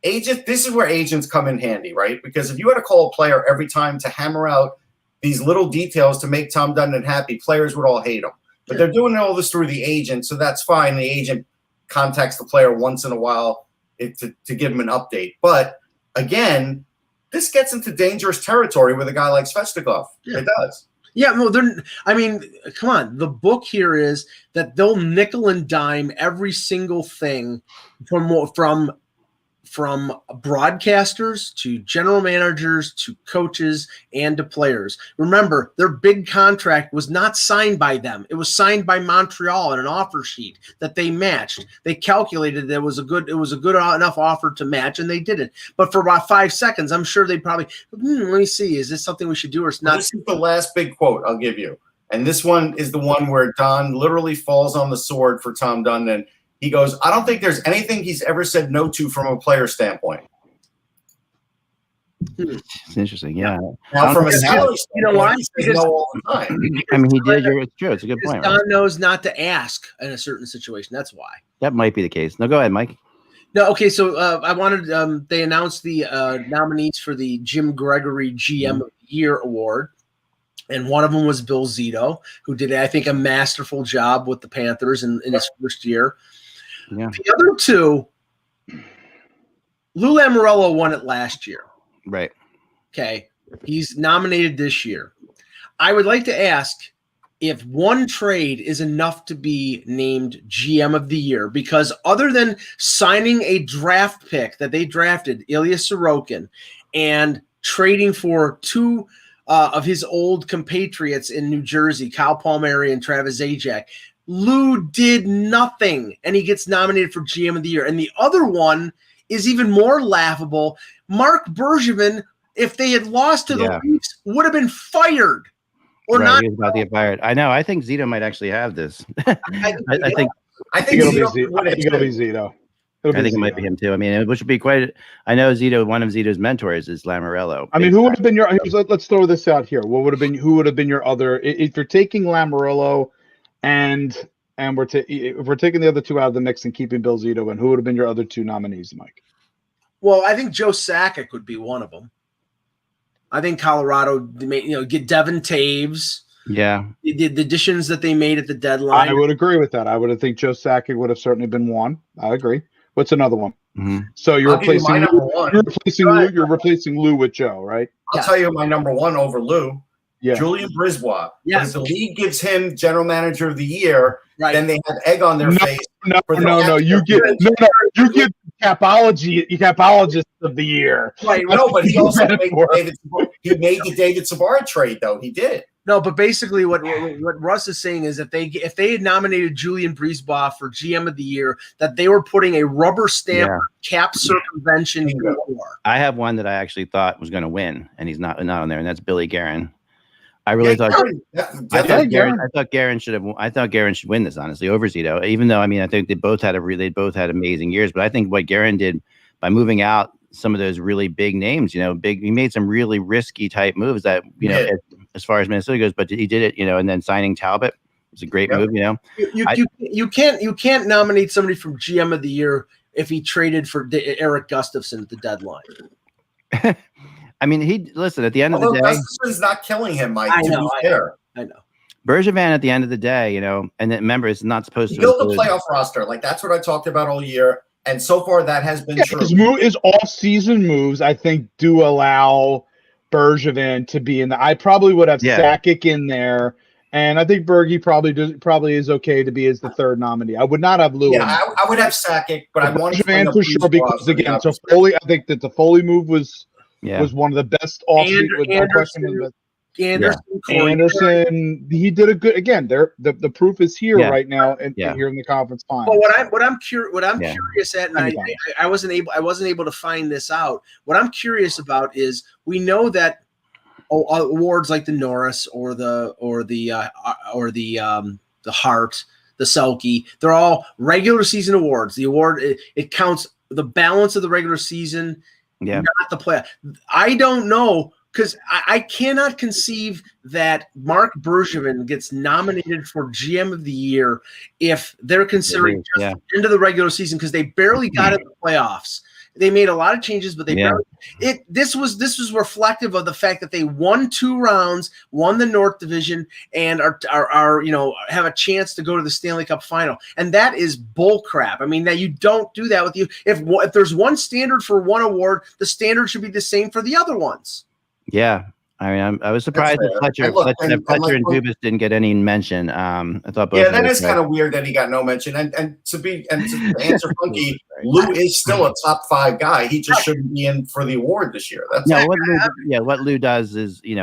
this is where agents come in handy, right? Because if you had to call a player every time to hammer out these little details to make Tom Dundon happy, players would all hate him. But they're doing all this through the agent, so that's fine. The agent contacts the player once in a while to give him an update. But, again, this gets into dangerous territory with a guy like Svechnikov. Yeah. It does. Yeah, well, come on. The book here is that they'll nickel and dime every single thing from broadcasters to general managers to coaches and to players. Remember, their big contract was not signed by them. It was signed by Montreal in an offer sheet that they matched. They calculated that it was a good enough offer to match, and they did it. But for about 5 seconds, I'm sure they probably, let me see, is this something we should do or not? This is the last big quote I'll give you. And this one is the one where Don literally falls on the sword for Tom Dundon. He goes, I don't think there's anything he's ever said no to from a player standpoint. It's interesting, yeah. Now, from a salary standpoint, he says no all the time. I mean, he did. It's true. It's a good point. Don knows not to ask in a certain situation. That's why. That might be the case. No, go ahead, Mike. No, okay. So I wanted. They announced the nominees for the Jim Gregory GM of the Year award, and one of them was Bill Zito, who did, I think, a masterful job with the Panthers in his first year. Yeah. The other 2, Lou Lamoriello won it last year. Right. Okay. He's nominated this year. I would like to ask if one trade is enough to be named GM of the year, because other than signing a draft pick that they drafted, Ilya Sorokin, and trading for 2 of his old compatriots in New Jersey, Kyle Palmieri and Travis Zajac, Lou did nothing, and he gets nominated for GM of the year. And the other one is even more laughable. Mark Bergevin, if they had lost to the Leafs, would have been fired or not. He was about to get fired. I know. I think Zito might actually have this. I think it'll be Zito. I think it might be him too. I mean, which would be quite. I know Zito. One of Zito's mentors is Lamoriello. I mean, who would have been your? Let's throw this out here. Who would have been your other? If you're taking Lamoriello, and if we're taking the other 2 out of the mix and keeping Bill Zito in, who would have been your other 2 nominees, Mike? Well, I think Joe Sakic would be one of them. I think Colorado, get Devin Taves. Yeah. The additions that they made at the deadline. I would agree with that. I would have think Joe Sakic would have certainly been one. I agree. What's another one? Mm-hmm. So you're replacing Lou with Joe, right? I'll tell you my number 1 over Lou. Yeah. Julian Brisebois. Yes. If the league gives him general manager of the year, then they have egg on their face. No. You give capologist of the year. Right. No, but he also made the David Savard trade, though. He did. No, but basically what Russ is saying is if they had nominated Julian Brisebois for GM of the year, that they were putting a rubber stamp cap circumvention before. I have one that I actually thought was going to win, and he's not on there, and that's Billy Guerin. I really thought Guerin should have. I thought Guerin should win this, honestly, over Zito. Even though, I mean, I think they both had amazing years, but I think what Guerin did by moving out some of those really big names, he made some really risky type moves that, as far as Minnesota goes, but he did it, and then signing Talbot was a great move, You can't nominate somebody from GM of the year if he traded for Eric Gustafson at the deadline. I mean, listen, at the end of the day, Gustafson's not killing him, Mike. I know. Bergevin at the end of the day, and then remember, it's not supposed to build a playoff roster. Like, that's what I talked about all year. And so far, that has been true. His off-season moves, I think, do allow Bergevin to be in the. I probably would have Sakic in there, and I think Bergie probably is okay to be as the third nominee. I would not have Lou. Yeah, I would have Sakic, but I want Bergevin for sure because again, so Foley. I think that the Foley move was one of the best off-season. Anderson, he did a good. Again, the proof is here right now, and here in the conference final. But what I'm curious at, and I wasn't able to find this out. What I'm curious about is we know that awards like the Norris or the Hart, the Selke, they're all regular season awards. The award it counts the balance of the regular season, not the play. I don't know. Because I cannot conceive that Marc Bergevin gets nominated for GM of the year if they're considering just the end of the regular season, because they barely got in the playoffs. They made a lot of changes, but they barely. This was reflective of the fact that they won 2 rounds, won the North Division, and are have a chance to go to the Stanley Cup final. And that is bull crap. I mean, that you don't do that with you. If there's one standard for one award, the standard should be the same for the other ones. Yeah, I mean, I was surprised that Fletcher and Dubas didn't get any mention. I thought both. Yeah, that is kind of weird that he got no mention. And to answer Funky, Lou is still a top 5 guy. He just shouldn't be in for the award this year. That's what Lou does is he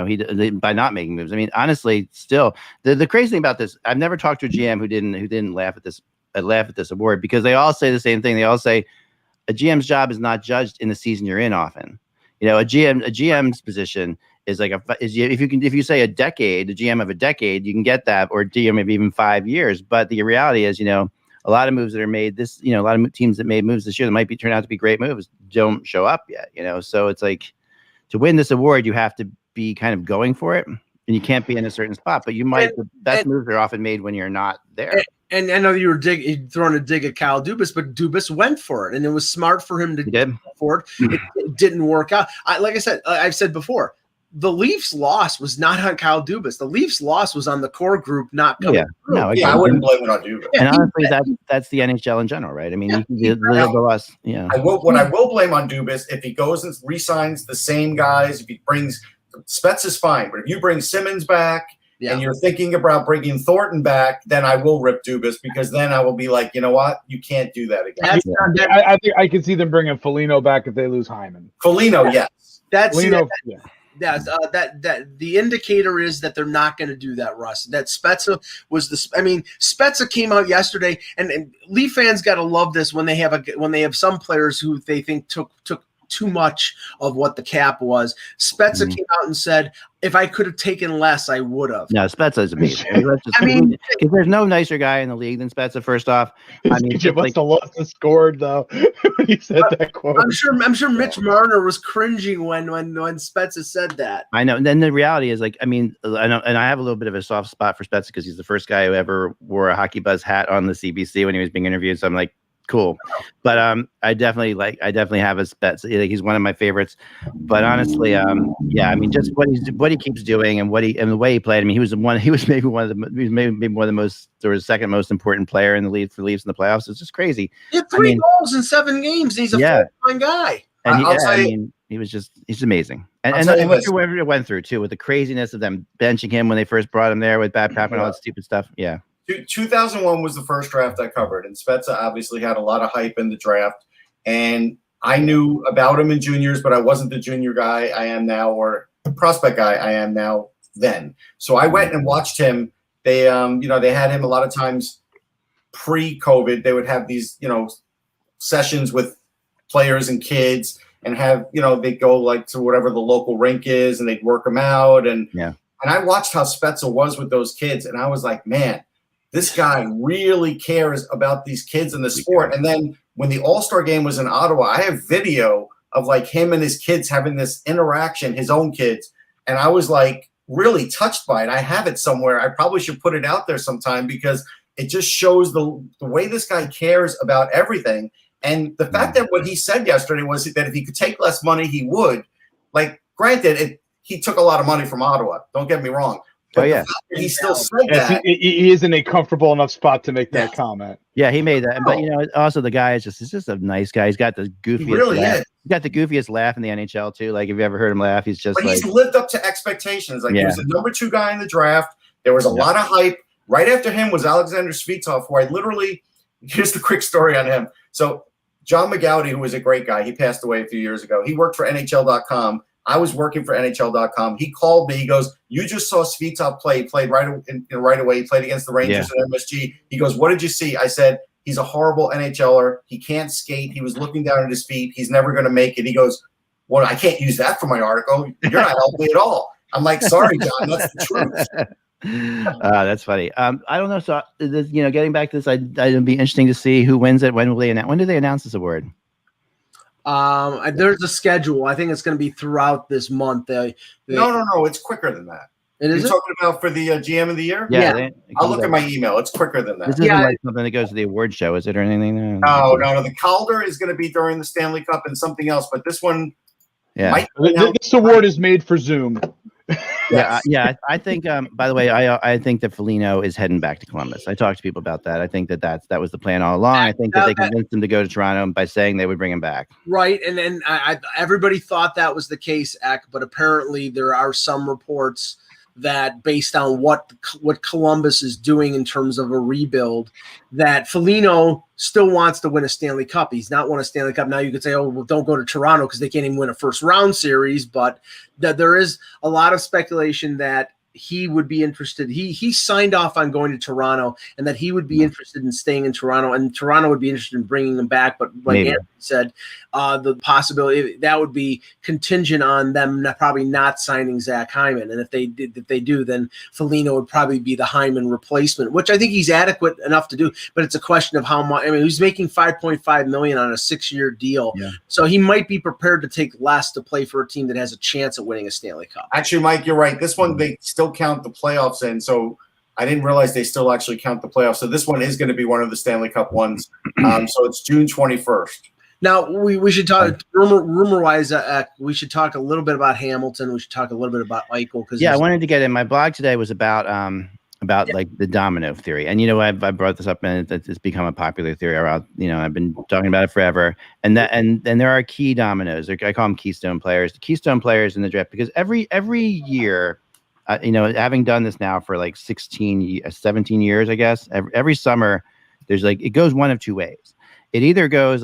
by not making moves. I mean, honestly, still the crazy thing about this, I've never talked to a GM who didn't laugh at this award, because they all say the same thing. They all say a GM's job is not judged in the season you're in often. A GM's position is like if you say a decade, the GM of a decade, you can get that, or GM maybe even 5 years. But the reality is, a lot of moves that are made a lot of teams that made moves this year that might turn out to be great moves don't show up yet. So it's like, to win this award, you have to be kind of going for it, and you can't be in a certain spot. But the best moves are often made when you're not there. And I know you were throwing a dig at Kyle Dubas, but Dubas went for it, and it was smart for him to go for it. It didn't work out. Like I said, I've said before, the Leafs' loss was not on Kyle Dubas. The Leafs' loss was on the core group not coming through. No, I wouldn't blame it on Dubas. And honestly, that's the NHL in general, right? I mean, What I will blame on Dubas, if he goes and re-signs the same guys, if he brings Spets is fine, but if you bring Simmons back, and you're thinking about bringing Thornton back, then I will rip Dubas, because then I will be like, you know what? You can't do that again. I think I can see them bringing Foligno back if they lose Hyman. Foligno, yes. Foligno, the indicator is that they're not going to do that, Russ. That Spezza was Spezza came out yesterday, and Leaf fans got to love this when they have some players who they think took too much of what the cap was. Spezza came out and said, if I could have taken less, I would have. No, Spezza is amazing. Because there's no nicer guy in the league than Spezza, first off. I mean, he must have lost the scored, though, when he said that quote. I'm sure Mitch Marner was cringing when Spezza said that. I know. And then the reality is, I know, and I have a little bit of a soft spot for Spezza because he's the first guy who ever wore a Hockey Buzz hat on the CBC when he was being interviewed. So I'm like, cool. But I definitely have a Spezza. He's one of my favorites. But honestly, just what he keeps doing and the way he played. I mean, he was maybe one of the most, or the second most important player in the league for Leafs in the playoffs. It's just crazy. He had 3 goals in 7 games. He's a full-time guy. And he's amazing. And what he went through too, with the craziness of them benching him when they first brought him there with Babcock and all that stupid stuff. Yeah. 2001 was the first draft I covered, and Spezza obviously had a lot of hype in the draft. And I knew about him in juniors, but I wasn't the junior guy I am now, or the prospect guy I am now then. So I went and watched him. They, they had him a lot of times pre-COVID. They would have these, sessions with players and kids and have, they'd go like to whatever the local rink is and they'd work them out. And I watched how Spezza was with those kids. And I was like, man, this guy really cares about these kids in the sport. And then when the All-Star game was in Ottawa, I have video of like him and his kids having this interaction, his own kids. And I was like really touched by it. I have it somewhere. I probably should put it out there sometime because it just shows the way this guy cares about everything. And the fact that what he said yesterday was that if he could take less money, he would. Like, granted, he took a lot of money from Ottawa. Don't get me wrong. But he still said that. He is in a comfortable enough spot to make that comment. Yeah, he made that. But also the guy is just a nice guy. He's got the goofiest laugh. He's got the goofiest laugh in the NHL too. Like, if you ever heard him laugh, he's just he's lived up to expectations. Like, he was the number 2 guy in the draft. There was a lot of hype. Right after him was Alexander Svitov, who I literally – here's the quick story on him. So John McGowdy, who was a great guy, he passed away a few years ago. He worked for NHL.com. I was working for NHL.com. He called me. He goes, "You just saw Svitov play. He played right away. He played against the Rangers at MSG." He goes, "What did you see?" I said, "He's a horrible NHLer. He can't skate. He was looking down at his feet. He's never going to make it." He goes, "Well, I can't use that for my article. You're not helping me at all." I'm like, "Sorry, John. That's the truth." That's funny. I don't know. So, getting back to this, it'd be interesting to see who wins it. When do they announce this award? There's a schedule. I think it's going to be throughout this month. No. It's quicker than that. You're talking about for the GM of the year? Yeah. I'll look at my email. It's quicker than that. This isn't like something that goes to the award show, is it, or anything? No. The Calder is going to be during the Stanley Cup and something else, but this one this award is made for Zoom. I think. By the way, I think that Foligno is heading back to Columbus. I talked to people about that. I think that was the plan all along. I think that they convinced him to go to Toronto by saying they would bring him back. Right, and then everybody thought that was the case, but apparently there are some reports that, based on what Columbus is doing in terms of a rebuild, that Foligno still wants to win a Stanley Cup. He's not won a Stanley Cup. Now you could say, "Oh, well, don't go to Toronto because they can't even win a first round series." But there is a lot of speculation that he would be interested. He signed off on going to Toronto, and that he would be interested in staying in Toronto, and Toronto would be interested in bringing him back. But like Anthony said, the possibility that would be contingent on them probably not signing Zach Hyman. And if they do, then Foligno would probably be the Hyman replacement, which I think he's adequate enough to do. But it's a question of how much. I mean, he's making $5.5 million on a 6-year deal, so he might be prepared to take less to play for a team that has a chance at winning a Stanley Cup. Actually, Mike, you're right. This one they still count the playoffs in, so I didn't realize they still actually count the playoffs. So this one is going to be one of the Stanley Cup ones. So it's June 21st. Now we should talk rumor wise. We should talk a little bit about Hamilton. We should talk a little bit about Eichel because I wanted to get in. My blog today was about like the domino theory, and I brought this up, and it's become a popular theory around. I've been talking about it forever, and there are key dominoes. I call them keystone players. The keystone players in the draft, because every year. Having done this now for like 17 years, I guess, every summer, there's it goes one of two ways. It either goes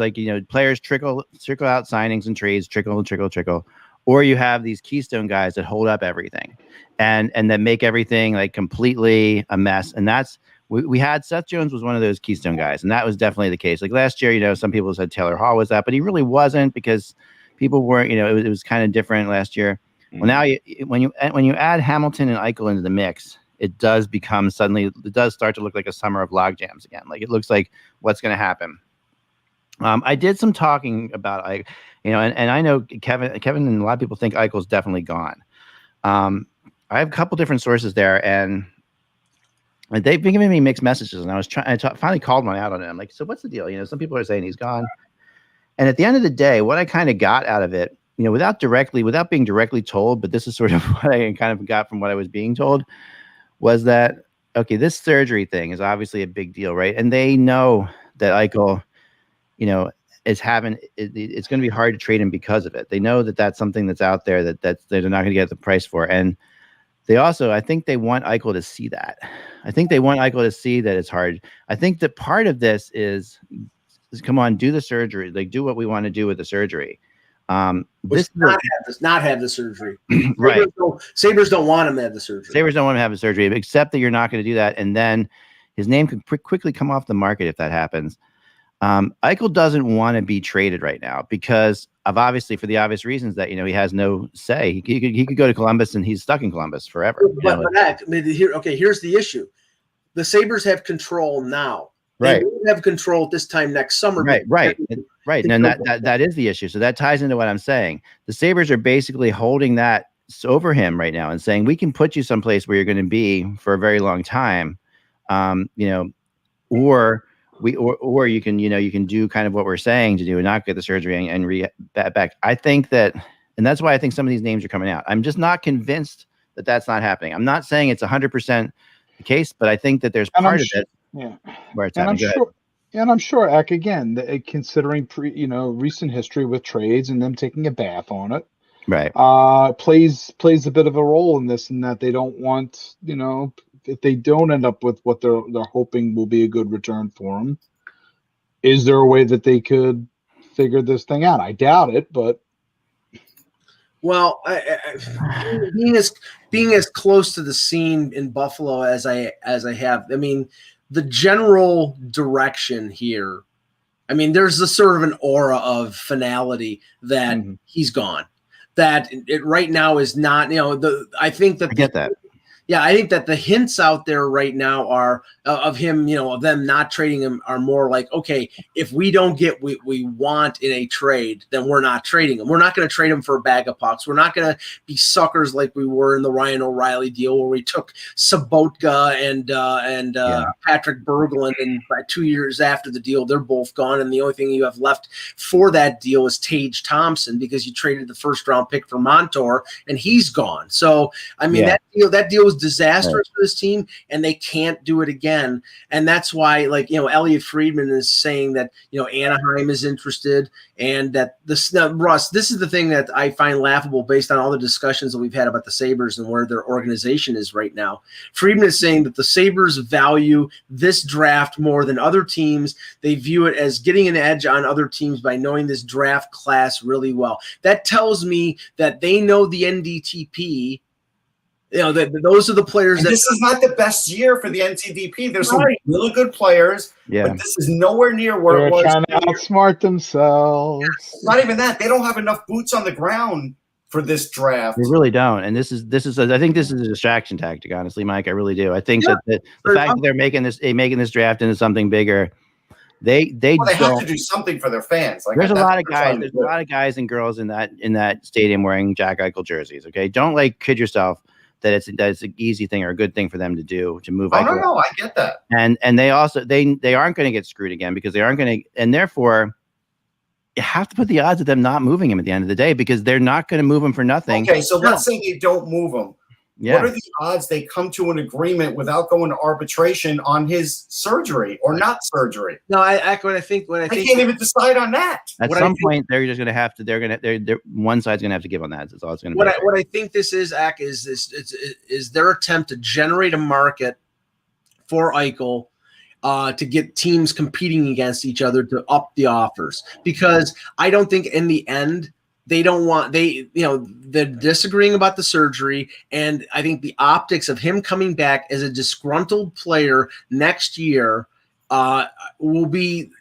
players trickle out signings and trades, trickle, or you have these keystone guys that hold up everything and that make everything like completely a mess. And that's, we had Seth Jones was one of those keystone guys. And that was definitely the case. Like last year, some people said Taylor Hall was that, but he really wasn't because people weren't, it was kind of different last year. Well, now when you add Hamilton and Eichel into the mix, it does start to look like a summer of log jams again. Like it looks like what's going to happen. I did some talking about and I know Kevin and a lot of people think Eichel's definitely gone. I have a couple different sources there, and they've been giving me mixed messages. And I finally called one out on it. I'm like, so what's the deal? Some people are saying he's gone, and at the end of the day, what I kind of got out of it. Without being directly told, but this is sort of what I kind of got from what I was being told, was that, okay, this surgery thing is obviously a big deal, right? And they know that Eichel, is it's going to be hard to trade him because of it. They know that that's something that's out there that they're not going to get the price for. And they also, I think they want Eichel to see that. I think they want Eichel to see that it's hard. I think that part of this is come on, do the surgery, like do what we want to do with the surgery. Not have the surgery. Right. Sabres don't want him to have the surgery. Sabres don't want to have the surgery, except that you're not going to do that. And then his name could quickly come off the market if that happens. Eichel doesn't want to be traded right now because of obviously for the obvious reasons that, he has no say. He could go to Columbus and he's stuck in Columbus forever. Here's the issue. The Sabres have control now. Right. They won't have control at this time next summer. Right. And that is the issue. So that ties into what I'm saying. The Sabres are basically holding that over him right now and saying, we can put you someplace where you're going to be for a very long time. Or you can, you can do kind of what we're saying to do and not get the surgery and back. I think that, and that's why I think some of these names are coming out. I'm just not convinced that that's not happening. I'm not saying it's 100% the case, but I think that there's part of it. Yeah. Where it's I'm sure, Eck, again, considering recent history with trades and them taking a bath on it, right, plays a bit of a role in this, and that they don't want, if they don't end up with what they're hoping will be a good return for them. Is there a way that they could figure this thing out? I doubt it, but. Well, being as close to the scene in Buffalo as I have, I mean, the general direction here, I mean, there's a sort of an aura of finality that he's gone. That it right now is not, I think that I get that. Yeah, I think that the hints out there right now are of him, of them not trading him are more like, okay, if we don't get what we want in a trade, then we're not trading him. We're not going to trade him for a bag of pucks. We're not going to be suckers like we were in the Ryan O'Reilly deal where we took Sobotka and Patrick Berglund, and by 2 years after the deal, they're both gone, and the only thing you have left for that deal is Tage Thompson because you traded the first-round pick for Montour, and he's gone. So, I mean, that deal was disastrous for this team, and they can't do it again. And that's why, Elliot Friedman is saying that, Anaheim is interested, and that Russ, this is the thing that I find laughable based on all the discussions that we've had about the Sabres and where their organization is right now. Friedman is saying that the Sabres value this draft more than other teams. They view it as getting an edge on other teams by knowing this draft class really well. That tells me that they know the NDTP. Those are the players. This is not the best year for the NTDP. There's some really good players, but this is nowhere near where it was. They're trying to outsmart themselves. Not even that. They don't have enough boots on the ground for this draft. They really don't. And this is I think this is a distraction tactic, honestly, Mike. I really do. I think that the fact that they're making this draft into something bigger. They have to do something for their fans. There's a lot of guys. There's a lot of guys and girls in that stadium wearing Jack Eichel jerseys. Okay, don't kid yourself that it's an easy thing or a good thing for them to do to move. No, I get that. And they also they aren't going to get screwed again because they aren't going to, and therefore you have to put the odds of them not moving him at the end of the day because they're not going to move him for nothing. Okay, so let's say they don't move him. Yeah. What are the odds they come to an agreement without going to arbitration on his surgery or not surgery? No, I can't even decide on that. At some point, they're just going to have to. They're one side's going to have to give on that. That's all it's going to be. What I think this is, is their attempt to generate a market for Eichel to get teams competing against each other to up the offers, because I don't think in the end. They're disagreeing about the surgery, and I think the optics of him coming back as a disgruntled player next year will be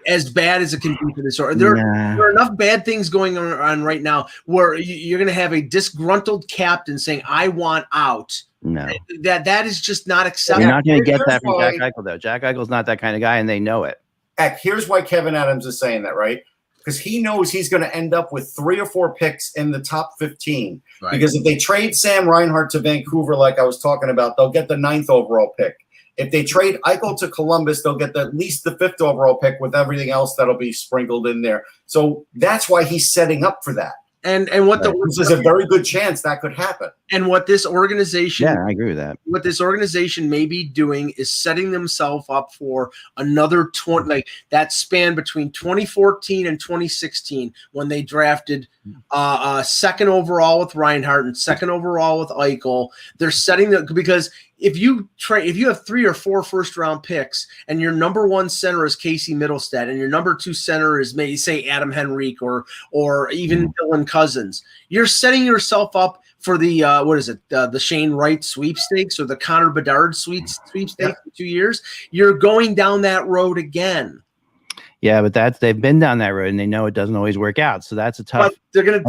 as bad as it can be for this. There are enough bad things going on right now where you're going to have a disgruntled captain saying, "I want out." No, that is just not acceptable. You're not going to get that from Jack Eichel, though. Jack Eichel's not that kind of guy, and they know it. Heck, here's why Kevin Adams is saying that, right? Because he knows he's going to end up with 3 or 4 picks in the top 15. Right. Because if they trade Sam Reinhart to Vancouver, like I was talking about, they'll get the 9th overall pick. If they trade Eichel to Columbus, they'll get at least the 5th overall pick with everything else that'll be sprinkled in there. So that's why he's setting up for that. And what there's a very good chance that could happen. And what this organization, I agree with that. What this organization may be doing is setting themselves up for another 20, that span between 2014 and 2016 when they drafted 2nd overall with Reinhart and 2nd overall with Eichel. They're setting because if you have 3 or 4 first-round picks and your number 1 center is Casey Middlestat and your number 2 center is maybe say Adam Henrique or even Dylan Cousins, you're setting yourself up for the the Shane Wright sweepstakes or the Connor Bedard sweepstakes in 2 years. You're going down that road again. Yeah, but they've been down that road and they know it doesn't always work out. So that's a tough. But there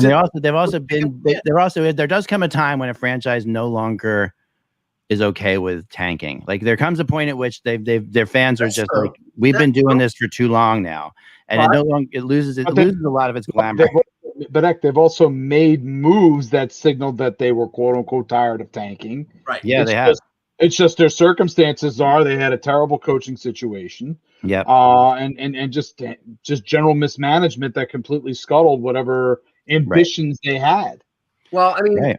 does come a time when a franchise no longer is okay with tanking. Like there comes a point at which their fans are just like, we've been doing this for too long now, and it loses a lot of its glamour. But they've also made moves that signaled that they were quote unquote tired of tanking. Right. Yeah, they have. It's just their circumstances are they had a terrible coaching situation. Yeah. And just general mismanagement that completely scuttled whatever ambitions they had. Well, I mean,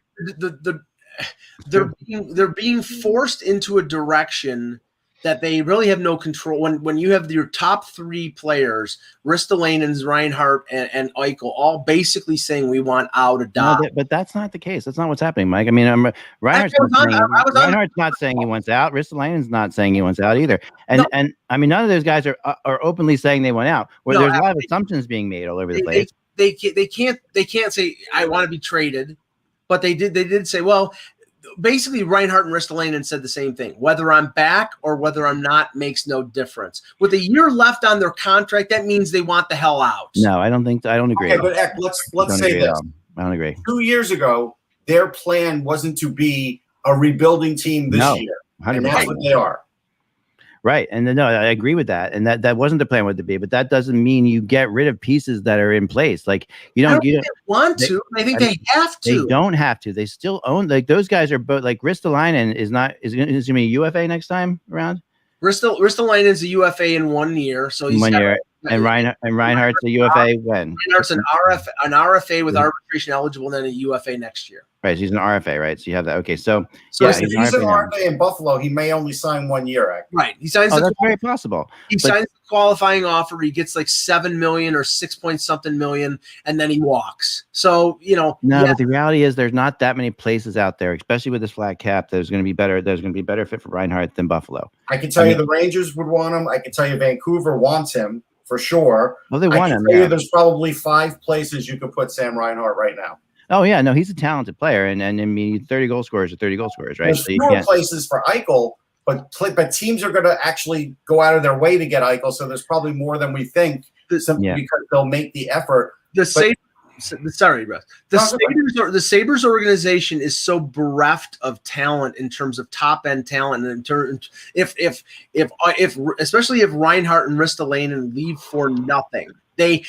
they're being forced into a direction that they really have no control. When you have your top 3 players, Ristolainen, Reinhart, and Eichel, all basically saying we want out of Dodge. No, but that's not the case. That's not what's happening, Mike. I mean, Reinhart's not saying he wants out. Ristolainen's not saying he wants out either. And I mean, none of those guys are openly saying they want out. There's a lot of assumptions being made all over the place. They can't say I want to be traded, but they did say, well, basically Reinhart and Ristolainen said the same thing. Whether I'm back or whether I'm not makes no difference. With a year left on their contract, that means they want the hell out. No, I don't agree. Okay, but let's say this. I don't agree. 2 years ago, their plan wasn't to be a rebuilding team this year. 100%. And that's what they are. Right. And no, I agree with that. And that wasn't the plan with the B, but that doesn't mean you get rid of pieces that are in place. Like you don't want to. I think they have to. They don't have to. They still own, like those guys are both, like Ristolainen is going to be a UFA next time around. Ristolainen is a UFA in 1 year. So he's 1 year. And Reinhardt's a UFA when? Reinhardt's an RFA with arbitration eligible, and then a UFA next year. Right, so he's an RFA, right? So you have that. Okay, so if he's an RFA in Buffalo, he may only sign 1 year. Actually. Right, he signs. That's very possible. He signs the qualifying offer. He gets like $7 million or 6 point something million, and then he walks. So but the reality is there's not that many places out there, especially with this flat cap. There's going to be better fit for Reinhardt than Buffalo. I can tell you the Rangers would want him. I can tell you Vancouver wants him. For sure. Well, they want him. There's probably 5 places you could put Sam Reinhart right now. Oh yeah, no, he's a talented player, and I mean, 30 goal scorers are 30 goal scorers, right? There's fewer places for Eichel, but teams are going to actually go out of their way to get Eichel. So there's probably more than we think, because they'll make the effort. The Sabres organization is so bereft of talent in terms of top end talent, and if especially if Reinhart and Ristolainen leave for nothing, they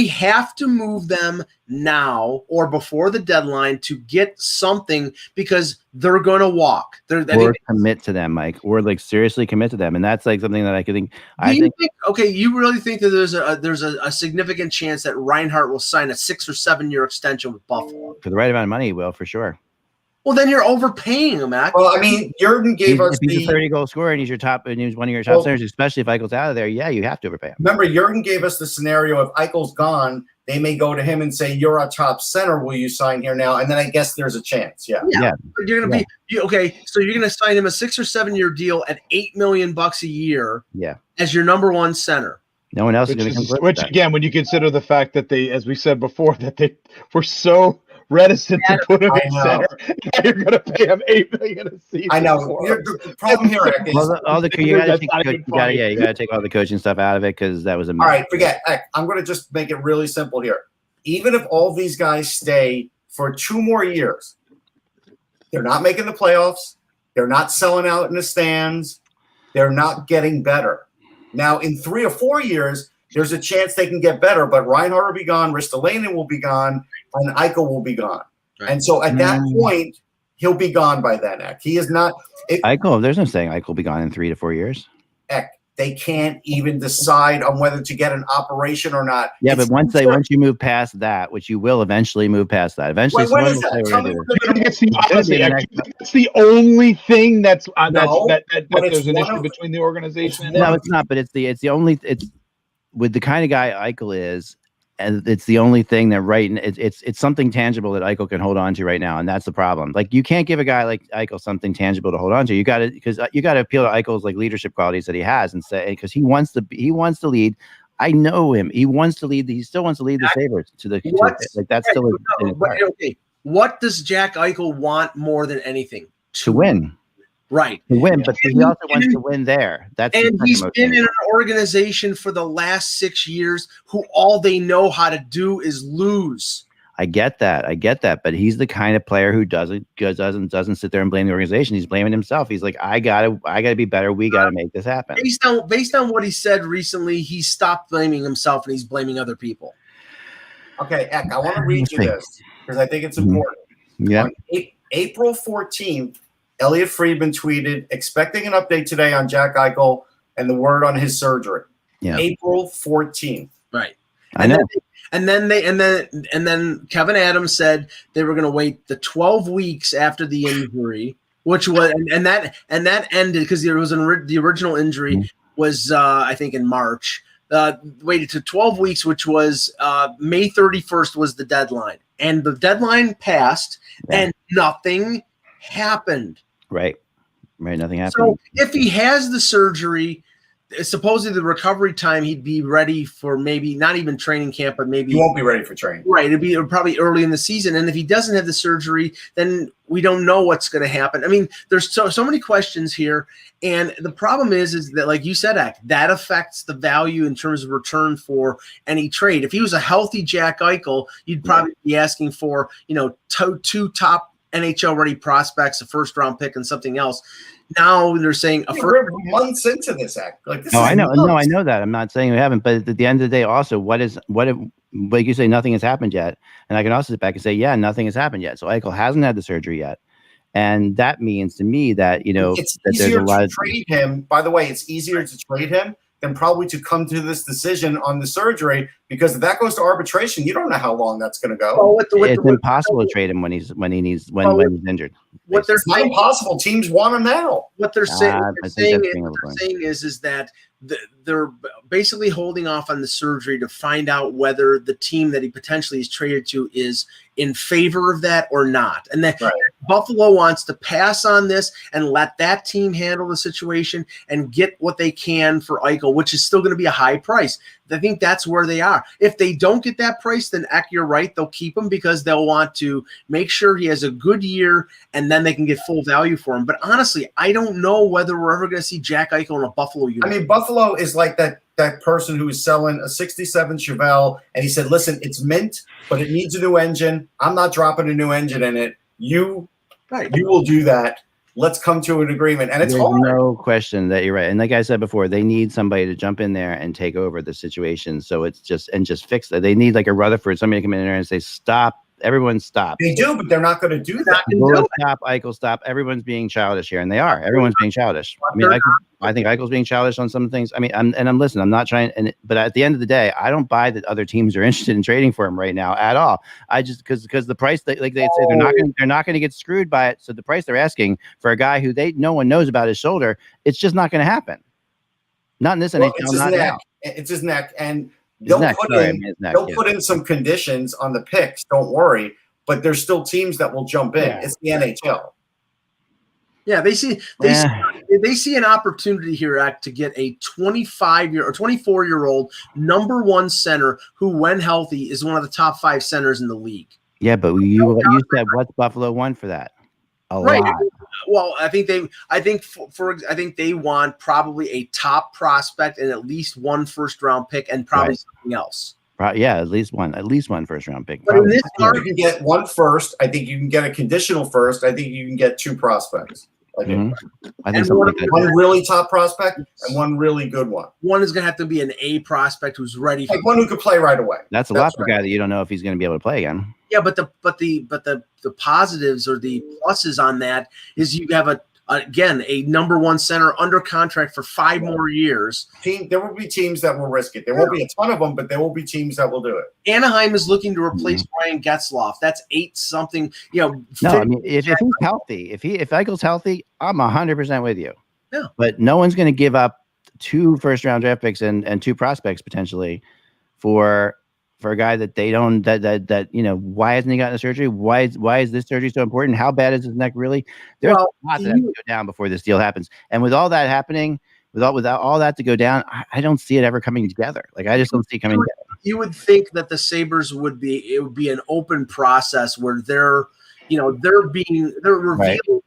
have to move them now or before the deadline to get something, because they're going to walk. Or commit to them, Mike. Or like seriously commit to them, and that's like something that I could think. You really think that there's a significant chance that Reinhart will sign a 6 or 7 year extension with Buffalo for the right amount of money? He will, for sure. Well, then you're overpaying him, Mac. Well, I mean, Jurgen gave us if he's a 30 goal scorer and he's one of your top centers, especially if Eichel's out of there. Yeah, you have to overpay him. Remember, Jurgen gave us the scenario: if Eichel's gone, they may go to him and say, "You're our top center. Will you sign here now?" And then I guess there's a chance. Yeah. But you're gonna be okay. So you're gonna sign him a 6 or 7 year deal at $8 million a year. Yeah. As your number 1 center. No one else is going to. Which again, when you consider the fact that they, as we said before, that they were so reticent to put him in center, you're going to pay him $8 million a season. I know. The problem here is you got to take all the coaching stuff out of it, because that was a mess. All right, forget. I'm going to just make it really simple here. Even if all these guys stay for 2 more years, they're not making the playoffs. They're not selling out in the stands. They're not getting better. Now, in 3 or 4 years, there's a chance they can get better, but Reinhart will be gone, Ristolainen will be gone, and Eichel will be gone. Right. And so at that point, he'll be gone by then, Eck. He is not – Eichel, there's no saying Eichel will be gone in 3 to 4 years. Eck, they can't even decide on whether to get an operation or not. Yeah, but once you move past that, which you will eventually move past that. Eventually, when is that? It's the only thing that there's an issue between the organization. No, it's not. But it's the only. It's with the kind of guy Eichel is. and it's the only thing that it's something tangible that Eichel can hold on to right now, and that's the problem. Like, you can't give a guy like Eichel something tangible to hold on to. You got to appeal to Eichel's like leadership qualities that he has, and say, because he wants to lead. I know him. He wants to lead. He still wants to lead the Sabres to the that's still okay. What does Jack Eichel want more than anything? To win. Right. To win, but he also wants to win there. And he's been in an organization for the last 6 years who all they know how to do is lose. I get that, but he's the kind of player who doesn't sit there and blame the organization. He's blaming himself. He's like, I gotta be better. We gotta make this happen. Based on what he said recently, he stopped blaming himself and he's blaming other people. Okay, Eck, I want to read you this because I think it's important. Yeah. On April 14th, Elliot Friedman tweeted, expecting an update today on Jack Eichel and the word on his surgery. Yeah. April 14th. Right. I know. And then Kevin Adams said they were going to wait the 12 weeks after the injury, which was and that ended because there was the original injury was I think in March. Waited to 12 weeks, which was May 31st was the deadline, and the deadline passed, and nothing happened. Right. Nothing happened. So if he has the surgery, supposedly the recovery time, he'd be ready for maybe not even training camp, but maybe he won't be ready for training. Right. It'd be probably early in the season. And if he doesn't have the surgery, then we don't know what's going to happen. I mean, there's so many questions here. And the problem is that, like you said, Ak, that affects the value in terms of return for any trade. If he was a healthy Jack Eichel, you'd probably be asking for, two top NHL ready prospects, a first round pick, and something else. Now they're saying we're months into this act. Like this. I know. No, I know that. I'm not saying we haven't, but at the end of the day, also, what if, like you say, nothing has happened yet, and I can also sit back and say, yeah, nothing has happened yet. So Eichel hasn't had the surgery yet, and that means to me that it's that easier there's a lot to trade him. By the way, it's easier to trade him than probably to come to this decision on the surgery, because if that goes to arbitration, you don't know how long that's going to go. It's impossible to trade him when he's injured. It's not impossible. Teams want him now. What they're saying is that they're basically holding off on the surgery to find out whether the team that he potentially is traded to is in favor of that or not. And that Buffalo wants to pass on this and let that team handle the situation and get what they can for Eichel, which is still going to be a high price. I think that's where they are. If they don't get that price, then Eck, you're right. They'll keep him because they'll want to make sure he has a good year, and then they can get full value for him. But honestly, I don't know whether we're ever going to see Jack Eichel in a Buffalo uniform. I mean, Buffalo is like that person who was selling a 67 Chevelle, and he said, listen, it's mint, but it needs a new engine. I'm not dropping a new engine in it. You will do that. Let's come to an agreement. And it's hard. No question that you're right. And like I said before, they need somebody to jump in there and take over the situation. So it's just fix it. They need like a Rutherford, somebody to come in there and say, stop. Everyone stop. They do, but they're not going to do that. Stop, Eichel, stop. Everyone's being childish here, and they are. Everyone's being childish. I mean, I think Eichel's being childish on some things. I mean, I'm listening. I'm not trying, but at the end of the day, I don't buy that other teams are interested in trading for him right now at all. I just because the price, like they say, they're not going to get screwed by it. So the price they're asking for a guy who no one knows about his shoulder, it's just not going to happen. Not in this NHL. It's his neck, and they'll put in some conditions on the picks. Don't worry, but there's still teams that will jump in. Yeah. It's the NHL. Yeah, they see an opportunity here, Act, to get a 25-year or 24-year-old number one center who, when healthy, is one of the top 5 centers in the league. Yeah, but you said what's Buffalo want for that? A lot. Well, I think they want probably a top prospect and at least one first-round pick and probably something else. Yeah, at least one first-round pick. But in this you can get one first. I think you can get a conditional first. I think you can get 2 prospects. I think one really top prospect and one really good one. One is going to have to be an A prospect who's ready. Like one who could play right away. That's a lot for a guy that you don't know if he's going to be able to play again. Yeah, but the positives or the pluses on that is you have a number one center under contract for 5 more years. There will be teams that will risk it. There won't be a ton of them, but there will be teams that will do it. Anaheim is looking to replace Ryan Getzlaf. That's 8 something. No, I mean if he's healthy, if Eichel's healthy, I'm 100% with you. Yeah, but no one's going to give up 2 first-round draft picks and 2 prospects potentially for for a guy that they don't that why hasn't he gotten the surgery? Why is this surgery so important? How bad is his neck really? There's a lot that has to go down before this deal happens. And with all that happening, without all that to go down, I don't see it ever coming together. Like I just don't see it coming together. You would think that the Sabres would be an open process where they're revealing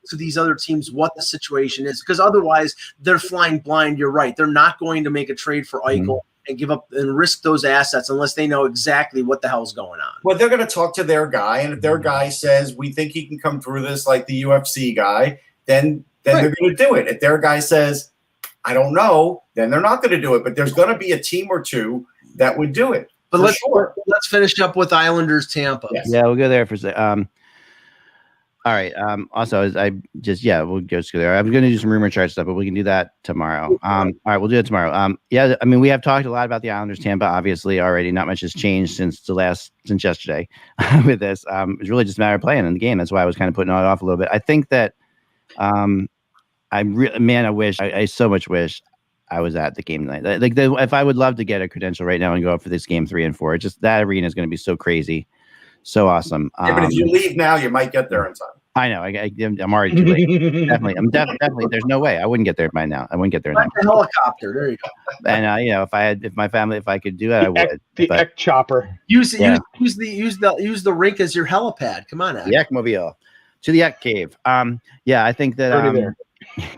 to these other teams what the situation is, because otherwise they're flying blind. You're right. They're not going to make a trade for Eichel and give up and risk those assets unless they know exactly what the hell's going on. Well, they're going to talk to their guy, and if their guy says we think he can come through this like the UFC guy, then they're going to do it. If their guy says I don't know, then they're not going to do it. But there's going to be a team or two that would do it. But let's finish up with Islanders Tampa. Yes. Yeah, we'll go there for a second. All right. Also, we'll just go there. I'm going to do some rumor chart stuff, but we can do that tomorrow. All right, we'll do it tomorrow. Yeah, I mean, we have talked a lot about the Islanders Tampa, obviously, already. Not much has changed since yesterday with this. It's really just a matter of playing in the game. That's why I was kind of putting it off a little bit. I think that I so much wish I was at the game tonight. If I would love to get a credential right now and go up for this game 3 and 4, just that arena is going to be so crazy. So awesome. Yeah, but if you leave now, you might get there in time. I know. I'm already too late. Definitely. There's no way I wouldn't get there by now. I wouldn't get there. Like a helicopter. There you go. And if I could do that, I would. The Eck chopper. Use the rink as your helipad. Come on, the Eckmobile to the Eck cave. I think that. There.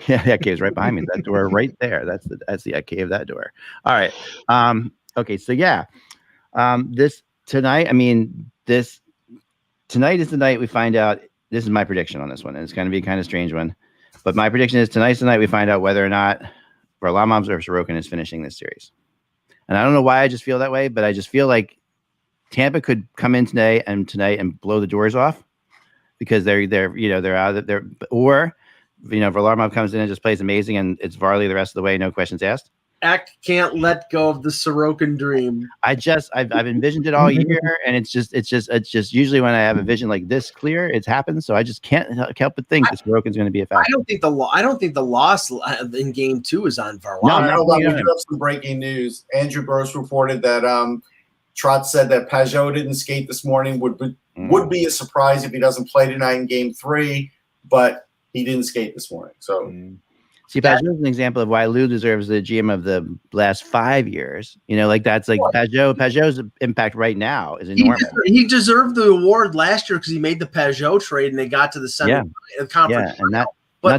Yeah, the Eck cave's right behind me. That door right there. That's the Eck cave. That door. All right. Okay. So this tonight. I mean. Tonight is the night we find out. This is my prediction on this one, and it's going to be a kind of strange one. But my prediction is tonight's the night we find out whether or not Varlamov or Sorokin is finishing this series. And I don't know why I just feel that way, but I just feel like Tampa could come in tonight and blow the doors off because they're out there. Or Varlamov comes in and just plays amazing, and it's Varley the rest of the way, no questions asked. Eck can't let go of the Sorokin dream. I've envisioned it all year, and it's just usually when I have a vision like this clear, it's happened. So I just can't help but think that Sorokin's going to be a factor. I don't think the loss in Game 2 is on Varlamov. We do have some breaking news. Andrew Gross reported that Trotz said that Pajot didn't skate this morning. Would be a surprise if he doesn't play tonight in Game 3, but he didn't skate this morning. So. See, Pajot is an example of why Lou deserves the GM of the last 5 years. Pajot's impact right now is enormous. He deserved the award last year because he made the Pajot trade and they got to the conference. Yeah, and not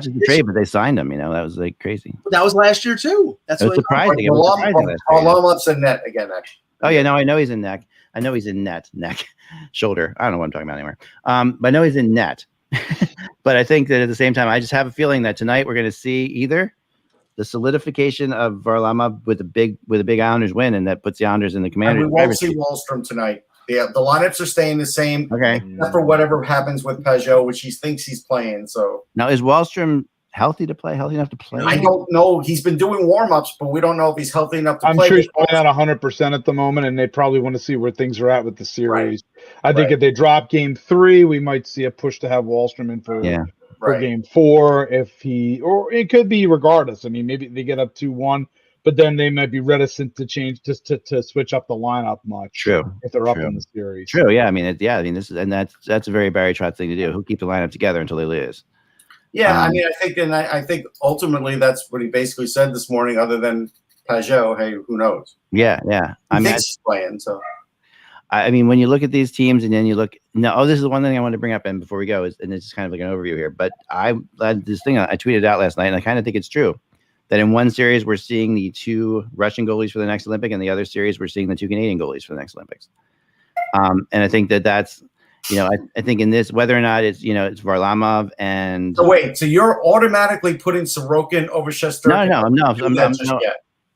just the trade, but they signed him. That was like crazy. That was last year too. That's what surprising. Varlamov's in net again. Actually. Oh yeah, no, I know he's in neck. I know he's in neck, shoulder. I don't know what I'm talking about anymore. But I know he's in net. But I think that at the same time, I just have a feeling that tonight we're going to see either the solidification of Varlamov with a big Islanders win, and that puts the Islanders in the Commanders. We won't see Wahlstrom tonight. The lineups are staying the same. Okay. Except for whatever happens with Pajot, which he thinks he's playing. So now is Wahlstrom healthy enough to play? I don't know. He's been doing warm-ups, but we don't know if he's healthy enough to play. I'm sure he's probably not 100% at the moment, and they probably want to see where things are at with the series. Right. I think if they drop Game 3, we might see a push to have Wahlstrom in for Game 4. Or it could be regardless. I mean, maybe they get up 2-1, but then they might be reticent to change just to switch up the lineup much. True. If they're up in the series. True. Yeah. I mean, this is, and that's a very Barry Trotz thing to do. He'll keep the lineup together until they lose. Yeah, I think ultimately that's what he basically said this morning. Other than Pajot, hey, who knows? Yeah. I mean, he's playing. So, I mean, when you look at these teams, and then you look. This is the one thing I want to bring up, and before we go, and it's kind of like an overview here. But I had this thing I tweeted out last night, and I kind of think it's true that in one series we're seeing the 2 Russian goalies for the next Olympic, and the other series we're seeing the 2 Canadian goalies for the next Olympics. And I think that's. I think in this, whether or not it's Varlamov and. So wait, so you're automatically putting Sorokin over Shesterkin?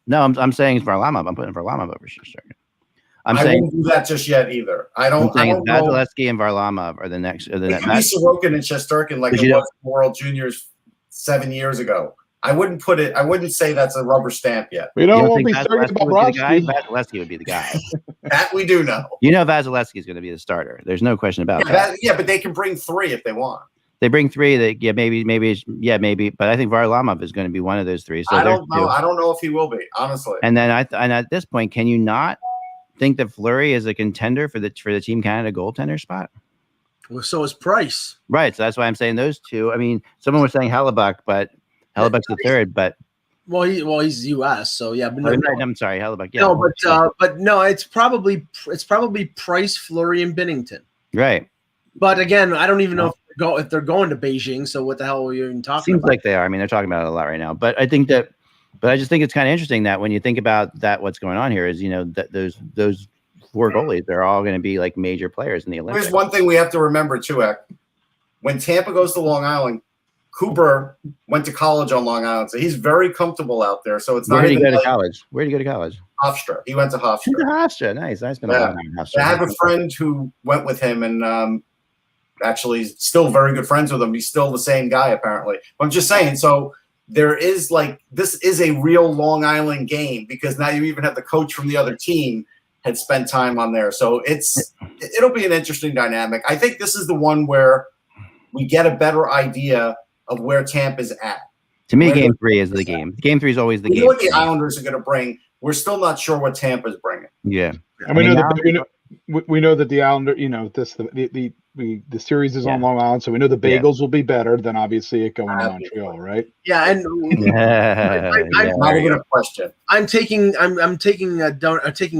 No, I'm saying it's Varlamov. I'm putting Varlamov over Shesterkin. I won't do that just yet either. I don't know. Vasilevsky and Varlamov are the next. It could be Sorokin and Shesterkin like it was World Juniors 7 years ago. I wouldn't say that's a rubber stamp yet. We don't be certain about Vasilevsky would be the guy. That we do know. Vasilevsky is going to be the starter. There's no question about that. But they can bring 3 if they want. They bring 3. Maybe. But I think Varlamov is going to be one of those 3. So I don't know. I don't know if he will be, honestly. And then at this point, can you not think that Fleury is a contender for the Team Canada goaltender spot? Well, so is Price. Right. So that's why I'm saying those two. I mean, someone was saying Hellebuck, but Hellebuck's the third. But he's U.S. So yeah. But I'm sorry, Hellebuck. Yeah. No, but no, it's probably Price, Fleury, and Binnington. Right. But again, I don't even know if they're going to Beijing. So what the hell are you even talking about? Seems like they are. I mean, they're talking about it a lot right now. But I just think it's kind of interesting that when you think about that, what's going on here is, that those 4 goalies, they're all going to be like major players in the Olympics. There's one thing we have to remember too, Ek. When Tampa goes to Long Island, Cooper went to college on Long Island, so he's very comfortable out there. So it's not. Where did he go to college? Where did he go to college? Hofstra. He went to Hofstra. Hofstra, nice. I spent a long time in Hofstra. I have a friend who went with him, and actually still very good friends with him. He's still the same guy, apparently. I'm just saying. So there is this is a real Long Island game, because now you even have the coach from the other team had spent time on there. So it'll be an interesting dynamic. I think this is the one where we get a better idea of where Tampa's at. To me, Game 3 is the game. Game 3 is always the game. We know what the Islanders are going to bring. We're still not sure what Tampa's bringing. Yeah. And we know that the Islander, the series is on Long Island, so we know the bagels will be better than obviously it going to Montreal, right? Yeah, and not even a question. I'm taking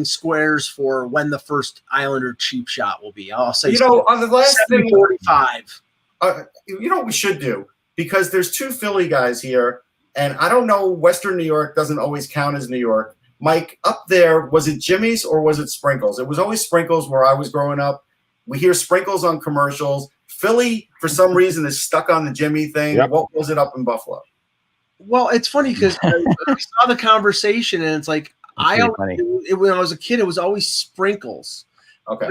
squares for when the first Islander cheap shot will be. I'll say on the last 7:45. You know what we should do? Because there's 2 Philly guys here, and I don't know, Western New York doesn't always count as New York. Mike, up there, was it Jimmy's or was it Sprinkles? It was always Sprinkles where I was growing up. We hear Sprinkles on commercials. Philly, for some reason, is stuck on the Jimmy thing. Yep. What was it up in Buffalo? Well, it's funny because I saw the conversation, and it's like, when I was a kid, it was always Sprinkles. Okay.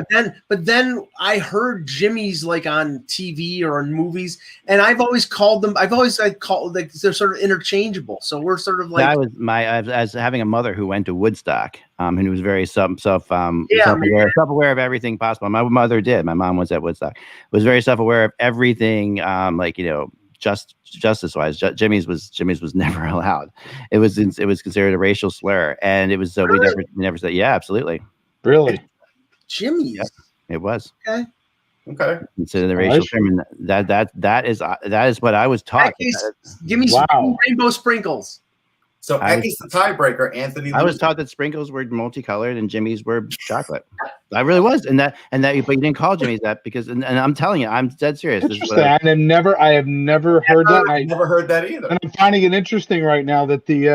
But then I heard Jimmy's like on TV or in movies, and I've always called them. They're sort of interchangeable. So we're sort of like. I was having a mother who went to Woodstock, and was very self-aware of everything possible. My mother did. My mom was at Woodstock. Was very self-aware of everything. Justice-wise, Jimmy's was never allowed. It was considered a racial slur, and it was really? we never said. Yeah, absolutely. Really. Jimmy's. Yep, it was. Okay. Consider the racial term, and that is what I was taught. Give me some rainbow sprinkles. So Eck is the tiebreaker, Anthony. I was taught that sprinkles were multicolored and Jimmy's were chocolate. I really was, but you didn't call Jimmy's that because, and I'm telling you, I'm dead serious. Interesting. I have never heard that. I've never heard that either. And I'm finding it interesting right now that the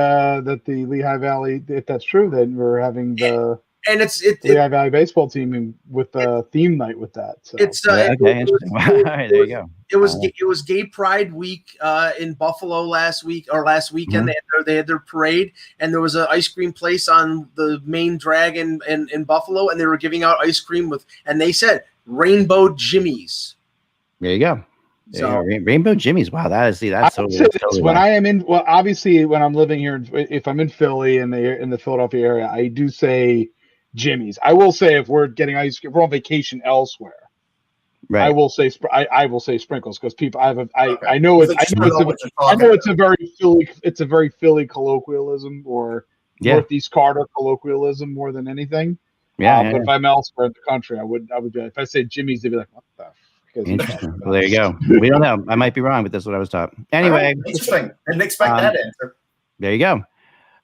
Lehigh Valley, if that's true, then we're having the. And it's Lehigh Valley baseball team with a theme night with that. So. It's interesting. All right, there you go. It was Gay Pride Week in Buffalo last weekend. Mm-hmm. They had their parade, and there was an ice cream place on the main drag in Buffalo, and they were giving out ice cream and they said Rainbow Jimmy's. There you go. Rainbow Jimmy's. Wow, that's totally when I am in. Well, obviously, when I'm living here, if I'm in Philly in the Philadelphia area, I do say Jimmy's. I will say if we're getting ice cream, if we're on vacation elsewhere, right? I will say Sprinkles because people. I know it's a very Philly colloquialism or Northeast Carter colloquialism more than anything. But if I'm elsewhere in the country, I would be. If I say Jimmy's, they'd be like, what the. Interesting. Well, there you go. We don't know. I might be wrong, but that's what I was taught. Anyway, interesting. Didn't expect that answer. There you go,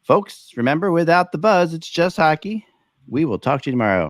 folks. Remember, without the buzz, it's just hockey. We will talk to you tomorrow.